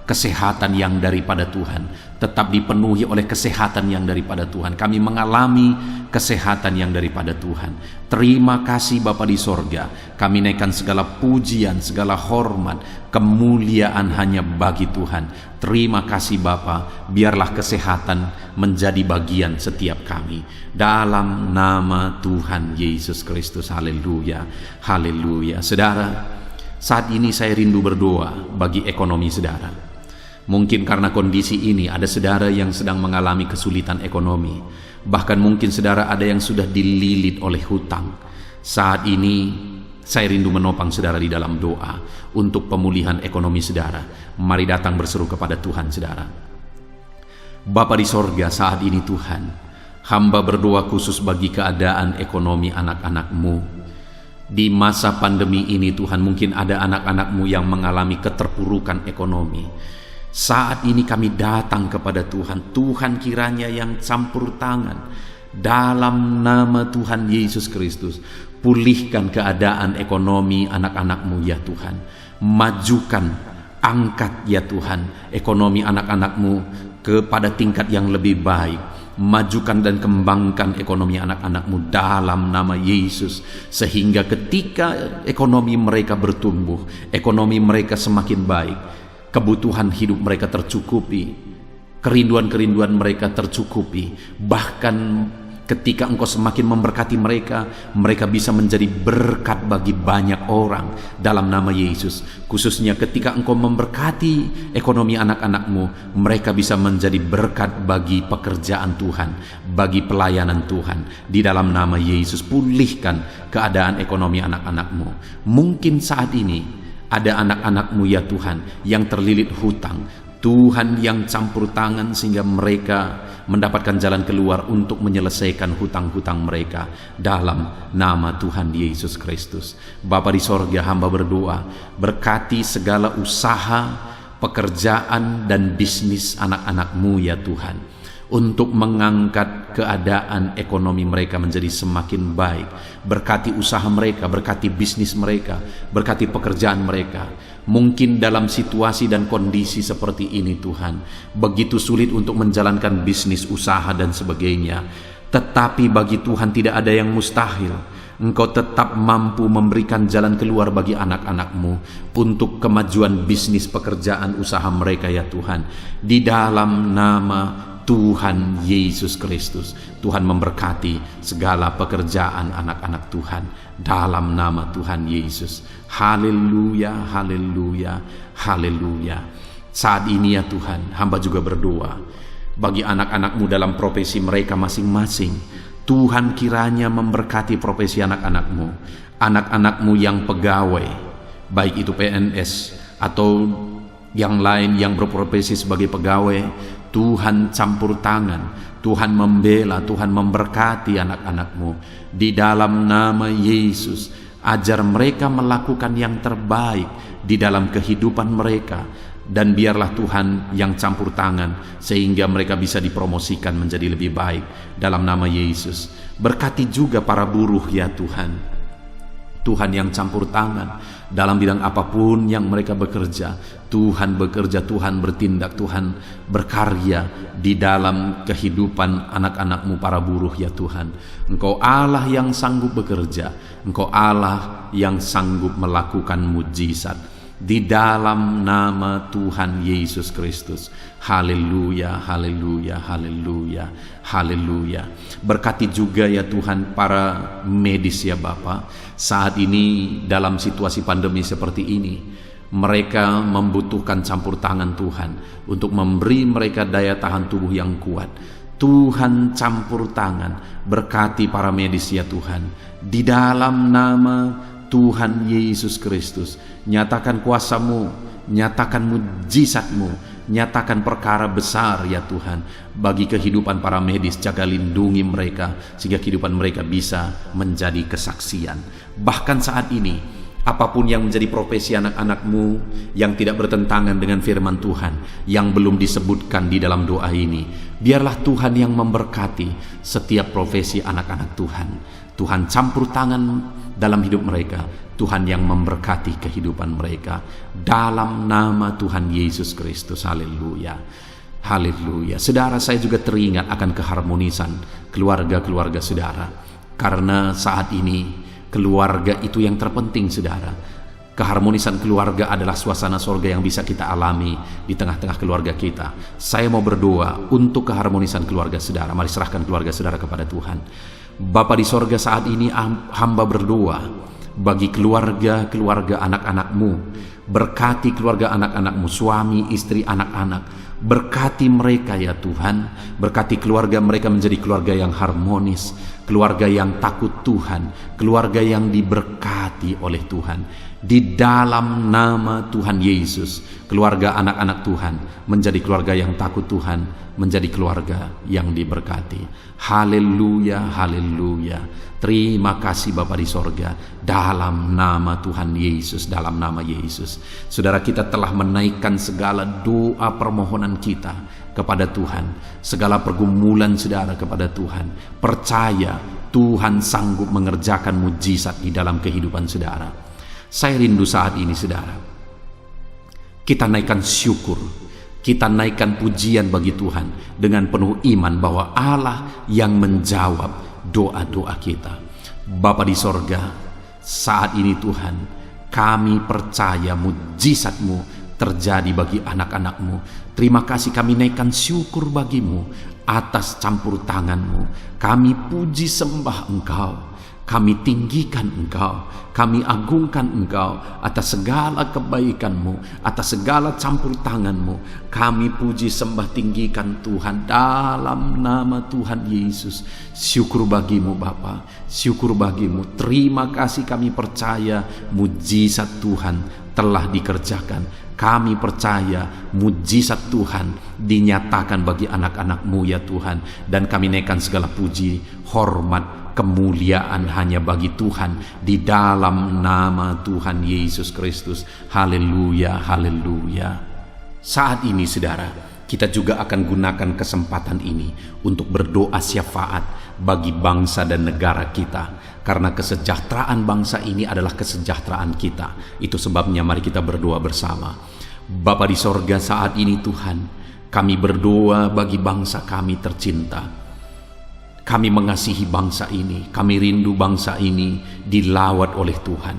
kesehatan yang daripada Tuhan, tetap dipenuhi oleh kesehatan yang daripada Tuhan. Kami mengalami kesehatan yang daripada Tuhan. Terima kasih Bapa di sorga. Kami naikkan segala pujian, segala hormat, kemuliaan hanya bagi Tuhan. Terima kasih Bapa. Biarlah kesehatan menjadi bagian setiap kami. Dalam nama Tuhan Yesus Kristus. Haleluya, haleluya. Saudara, saat ini saya rindu berdoa bagi ekonomi saudara. Mungkin karena kondisi ini ada saudara yang sedang mengalami kesulitan ekonomi. Bahkan mungkin saudara ada yang sudah dililit oleh hutang. Saat ini saya rindu menopang saudara di dalam doa untuk pemulihan ekonomi saudara. Mari datang berseru kepada Tuhan saudara. Bapa di sorga, saat ini Tuhan, hamba berdoa khusus bagi keadaan ekonomi anak-anak-Mu. Di masa pandemi ini Tuhan, mungkin ada anak-anak-Mu yang mengalami keterpurukan ekonomi. Saat ini kami datang kepada Tuhan. Tuhan kiranya yang campur tangan dalam nama Tuhan Yesus Kristus. Pulihkan keadaan ekonomi anak-anak-Mu ya Tuhan. Majukan, angkat ya Tuhan ekonomi anak-anak-Mu kepada tingkat yang lebih baik. Majukan dan kembangkan ekonomi anak-anak-Mu dalam nama Yesus, sehingga ketika ekonomi mereka bertumbuh, ekonomi mereka semakin baik, kebutuhan hidup mereka tercukupi, kerinduan-kerinduan mereka tercukupi. Bahkan ketika Engkau semakin memberkati mereka, mereka bisa menjadi berkat bagi banyak orang dalam nama Yesus. Khususnya ketika Engkau memberkati ekonomi anak-anak-Mu, mereka bisa menjadi berkat bagi pekerjaan Tuhan, bagi pelayanan Tuhan. Di dalam nama Yesus, pulihkan keadaan ekonomi anak-anak-Mu. Mungkin saat ini ada anak-anak-Mu ya Tuhan yang terlilit hutang. Tuhan yang campur tangan sehingga mereka mendapatkan jalan keluar untuk menyelesaikan hutang-hutang mereka dalam nama Tuhan Yesus Kristus. Bapa di sorga, hamba berdoa, berkati segala usaha, pekerjaan dan bisnis anak-anak-Mu ya Tuhan, untuk mengangkat keadaan ekonomi mereka menjadi semakin baik. Berkati usaha mereka, berkati bisnis mereka, berkati pekerjaan mereka. Mungkin dalam situasi dan kondisi seperti ini Tuhan, begitu sulit untuk menjalankan bisnis, usaha dan sebagainya. Tetapi bagi Tuhan tidak ada yang mustahil. Engkau tetap mampu memberikan jalan keluar bagi anak-anak-Mu untuk kemajuan bisnis, pekerjaan, usaha mereka ya Tuhan. Di dalam nama Tuhan Yesus Kristus, Tuhan memberkati segala pekerjaan anak-anak Tuhan dalam nama Tuhan Yesus. Haleluya, haleluya, haleluya. Saat ini ya Tuhan, hamba juga berdoa bagi anak-anak-Mu dalam profesi mereka masing-masing. Tuhan kiranya memberkati profesi anak-anak-Mu, anak-anak-Mu yang pegawai, baik itu PNS atau yang lain yang berprofesi sebagai pegawai. Tuhan campur tangan, Tuhan membela, Tuhan memberkati anak-anak-Mu. Di dalam nama Yesus, ajar mereka melakukan yang terbaik di dalam kehidupan mereka. Dan biarlah Tuhan yang campur tangan sehingga mereka bisa dipromosikan menjadi lebih baik dalam nama Yesus. Berkati juga para buruh ya Tuhan. Tuhan yang campur tangan dalam bidang apapun yang mereka bekerja. Tuhan bekerja, Tuhan bertindak, Tuhan berkarya di dalam kehidupan anak-anak-Mu para buruh ya Tuhan. Engkau Allah yang sanggup bekerja, Engkau Allah yang sanggup melakukan mujizat. Di dalam nama Tuhan Yesus Kristus. Haleluya, haleluya, haleluya, haleluya. Berkati juga ya Tuhan para medis ya Bapa. Saat ini dalam situasi pandemi seperti ini, mereka membutuhkan campur tangan Tuhan untuk memberi mereka daya tahan tubuh yang kuat. Tuhan campur tangan, berkati para medis ya Tuhan. Di dalam nama Tuhan Yesus Kristus, nyatakan kuasa-Mu, nyatakan mujizat-Mu, nyatakan perkara besar ya Tuhan bagi kehidupan para medis. Jaga lindungi mereka sehingga kehidupan mereka bisa menjadi kesaksian. Bahkan saat ini, apapun yang menjadi profesi anak-anak-Mu yang tidak bertentangan dengan firman Tuhan yang belum disebutkan di dalam doa ini, biarlah Tuhan yang memberkati setiap profesi anak-anak Tuhan. Tuhan campur tangan dalam hidup mereka, Tuhan yang memberkati kehidupan mereka dalam nama Tuhan Yesus Kristus. Haleluya, haleluya. Saudara, saya juga teringat akan keharmonisan keluarga-keluarga saudara, karena saat ini keluarga itu yang terpenting saudara. Keharmonisan keluarga adalah suasana sorga yang bisa kita alami di tengah-tengah keluarga kita. Saya mau berdoa untuk keharmonisan keluarga saudara. Mari serahkan keluarga saudara kepada Tuhan. Bapa di sorga, saat ini hamba berdoa bagi keluarga-keluarga anak-anak-Mu. Berkati keluarga anak-anak-Mu, suami, istri, anak-anak. Berkati mereka ya Tuhan. Berkati keluarga mereka menjadi keluarga yang harmonis, keluarga yang takut Tuhan, keluarga yang diberkati oleh Tuhan. Di dalam nama Tuhan Yesus, keluarga anak-anak Tuhan menjadi keluarga yang takut Tuhan, menjadi keluarga yang diberkati. Haleluya, haleluya. Terima kasih Bapa di sorga, dalam nama Tuhan Yesus, dalam nama Yesus. Saudara, kita telah menaikkan segala doa permohonan kita kepada Tuhan, segala pergumulan saudara kepada Tuhan. Percaya Tuhan sanggup mengerjakan mujizat di dalam kehidupan saudara. Saya rindu saat ini saudara, kita naikkan syukur, kita naikkan pujian bagi Tuhan dengan penuh iman bahwa Allah yang menjawab doa-doa kita. Bapa di sorga, saat ini Tuhan, kami percaya mujizat-Mu terjadi bagi anak-anak-Mu. Terima kasih, kami naikkan syukur bagi-Mu atas campur tangan-Mu. Kami puji sembah Engkau, kami tinggikan Engkau, kami agungkan Engkau atas segala kebaikan-Mu, atas segala campur tangan-Mu. Kami puji sembah tinggikan Tuhan dalam nama Tuhan Yesus. Syukur bagi-Mu Bapa, syukur bagi-Mu. Terima kasih, kami percaya mujizat Tuhan telah dikerjakan. Kami percaya mujizat Tuhan dinyatakan bagi anak-anak-Mu ya Tuhan. Dan kami naikkan segala puji, hormat, kemuliaan hanya bagi Tuhan di dalam nama Tuhan Yesus Kristus. Haleluya, haleluya. Saat ini saudara, kita juga akan gunakan kesempatan ini untuk berdoa syafaat bagi bangsa dan negara kita, karena kesejahteraan bangsa ini adalah kesejahteraan kita. Itu sebabnya mari kita berdoa bersama. Bapa di sorga, saat ini Tuhan, kami berdoa bagi bangsa kami tercinta. Kami mengasihi bangsa ini, kami rindu bangsa ini dilawat oleh Tuhan.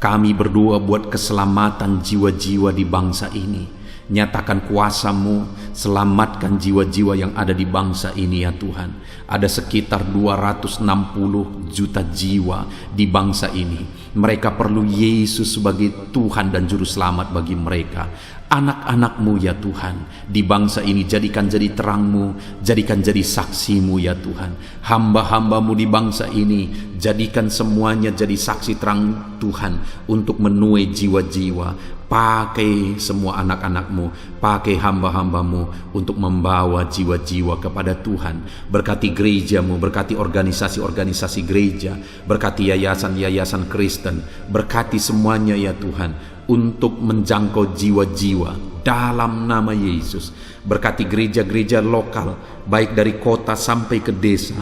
Kami berdoa buat keselamatan jiwa-jiwa di bangsa ini. Nyatakan kuasa-Mu, selamatkan jiwa-jiwa yang ada di bangsa ini ya Tuhan. Ada sekitar 260 juta jiwa di bangsa ini. Mereka perlu Yesus sebagai Tuhan dan Juru Selamat bagi mereka. Anak-anak-Mu ya Tuhan, di bangsa ini jadikan jadi terang-Mu, jadikan jadi saksi-Mu ya Tuhan. Hamba-hamba-Mu di bangsa ini, jadikan semuanya jadi saksi terang Tuhan untuk menuai jiwa-jiwa. Pakai semua anak-anak-Mu, pakai hamba-hamba-Mu untuk membawa jiwa-jiwa kepada Tuhan. Berkati gereja-Mu, berkati organisasi-organisasi gereja, berkati yayasan-yayasan Kristen, berkati semuanya ya Tuhan, untuk menjangkau jiwa-jiwa dalam nama Yesus. Berkati gereja-gereja lokal, baik dari kota sampai ke desa.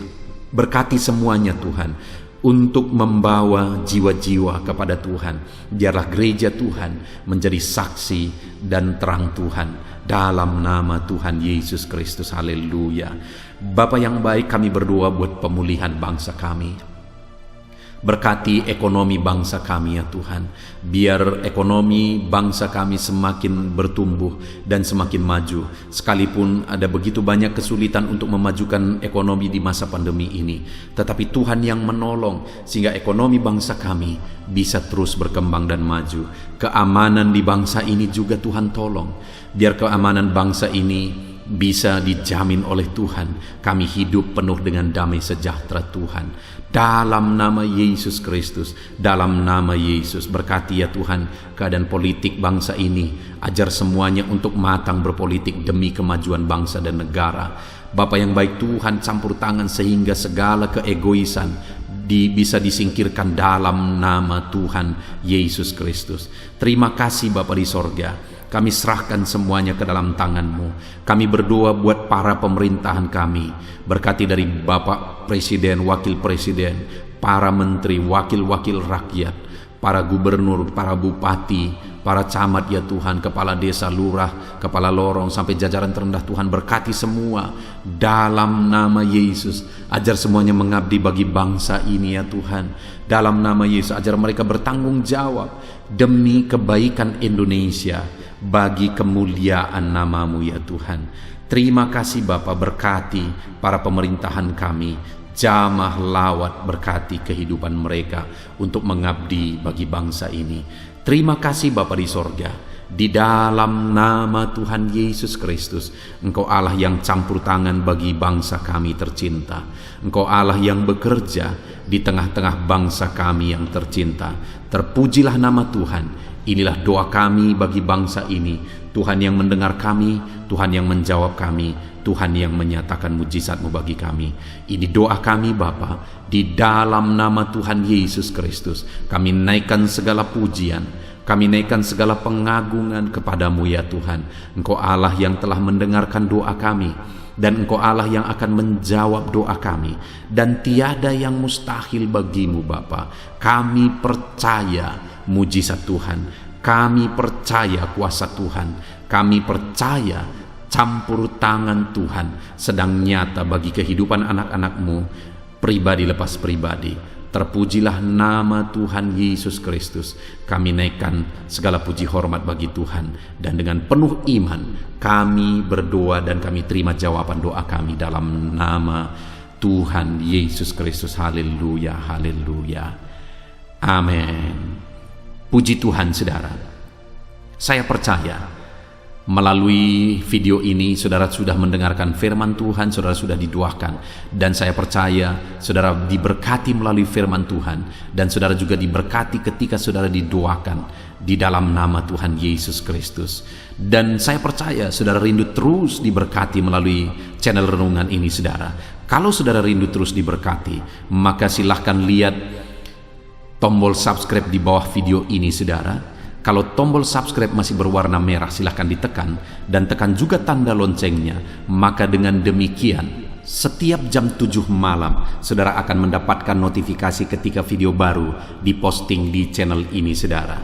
Berkati semuanya Tuhan, untuk membawa jiwa-jiwa kepada Tuhan. Biarlah gereja Tuhan menjadi saksi dan terang Tuhan dalam nama Tuhan Yesus Kristus. Haleluya. Bapa yang baik, kami berdoa buat pemulihan bangsa kami. Berkati ekonomi bangsa kami ya Tuhan. Biar ekonomi bangsa kami semakin bertumbuh dan semakin maju. Sekalipun ada begitu banyak kesulitan untuk memajukan ekonomi di masa pandemi ini, tetapi Tuhan yang menolong sehingga ekonomi bangsa kami bisa terus berkembang dan maju. Keamanan di bangsa ini juga Tuhan tolong. Biar keamanan bangsa ini bisa dijamin oleh Tuhan. Kami hidup penuh dengan damai sejahtera Tuhan. Dalam nama Yesus Kristus, dalam nama Yesus, berkati ya Tuhan keadaan politik bangsa ini. Ajar semuanya untuk matang berpolitik demi kemajuan bangsa dan negara. Bapa yang baik Tuhan, campur tangan sehingga segala keegoisan bisa disingkirkan dalam nama Tuhan Yesus Kristus. Terima kasih Bapa di sorga. Kami serahkan semuanya ke dalam tangan-Mu. Kami berdoa buat para pemerintahan kami. Berkati dari Bapak Presiden, Wakil Presiden, para menteri, wakil-wakil rakyat, para gubernur, para bupati, para camat ya Tuhan, kepala desa, lurah, kepala lorong, sampai jajaran terendah Tuhan. Berkati semua dalam nama Yesus. Ajar semuanya mengabdi bagi bangsa ini ya Tuhan. Dalam nama Yesus, ajar mereka bertanggung jawab demi kebaikan Indonesia, bagi kemuliaan nama-Mu ya Tuhan. Terima kasih Bapa, berkati para pemerintahan kami, jamah lawat, berkati kehidupan mereka untuk mengabdi bagi bangsa ini. Terima kasih Bapa di sorga. Di dalam nama Tuhan Yesus Kristus, Engkau Allah yang campur tangan bagi bangsa kami tercinta. Engkau Allah yang bekerja di tengah-tengah bangsa kami yang tercinta. Terpujilah nama Tuhan. Inilah doa kami bagi bangsa ini. Tuhan yang mendengar kami, Tuhan yang menjawab kami, Tuhan yang menyatakan mujizat-Mu bagi kami. Ini doa kami Bapa, di dalam nama Tuhan Yesus Kristus. Kami naikkan segala pujian, kami naikkan segala pengagungan kepadamu ya Tuhan. Engkau Allah yang telah mendengarkan doa kami, dan Engkau Allah yang akan menjawab doa kami, dan tiada yang mustahil bagimu Bapa. Kami percaya mujizat Tuhan, kami percaya kuasa Tuhan, kami percaya campur tangan Tuhan sedang nyata bagi kehidupan anak-anak-Mu, pribadi lepas pribadi. Terpujilah nama Tuhan Yesus Kristus. Kami naikkan segala puji hormat bagi Tuhan, dan dengan penuh iman kami berdoa dan kami terima jawaban doa kami dalam nama Tuhan Yesus Kristus. Haleluya, haleluya, amin. Puji Tuhan saudara. Saya percaya melalui video ini saudara sudah mendengarkan firman Tuhan, saudara sudah didoakan, dan saya percaya saudara diberkati melalui firman Tuhan, dan saudara juga diberkati ketika saudara didoakan di dalam nama Tuhan Yesus Kristus. Dan saya percaya saudara rindu terus diberkati melalui channel renungan ini saudara. Kalau saudara rindu terus diberkati, maka silahkan lihat tombol subscribe di bawah video ini saudara. Kalau tombol subscribe masih berwarna merah, silahkan ditekan, dan tekan juga tanda loncengnya. Maka dengan demikian setiap jam 7 malam saudara akan mendapatkan notifikasi ketika video baru diposting di channel ini saudara.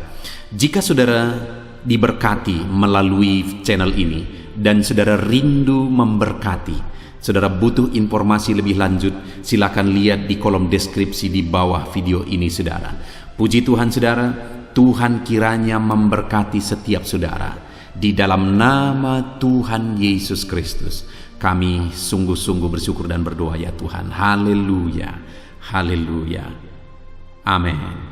Jika saudara diberkati melalui channel ini dan saudara rindu memberkati, saudara butuh informasi lebih lanjut, silakan lihat di kolom deskripsi di bawah video ini saudara. Puji Tuhan saudara, Tuhan kiranya memberkati setiap saudara. Di dalam nama Tuhan Yesus Kristus, kami sungguh-sungguh bersyukur dan berdoa ya Tuhan. Haleluya, haleluya, amin.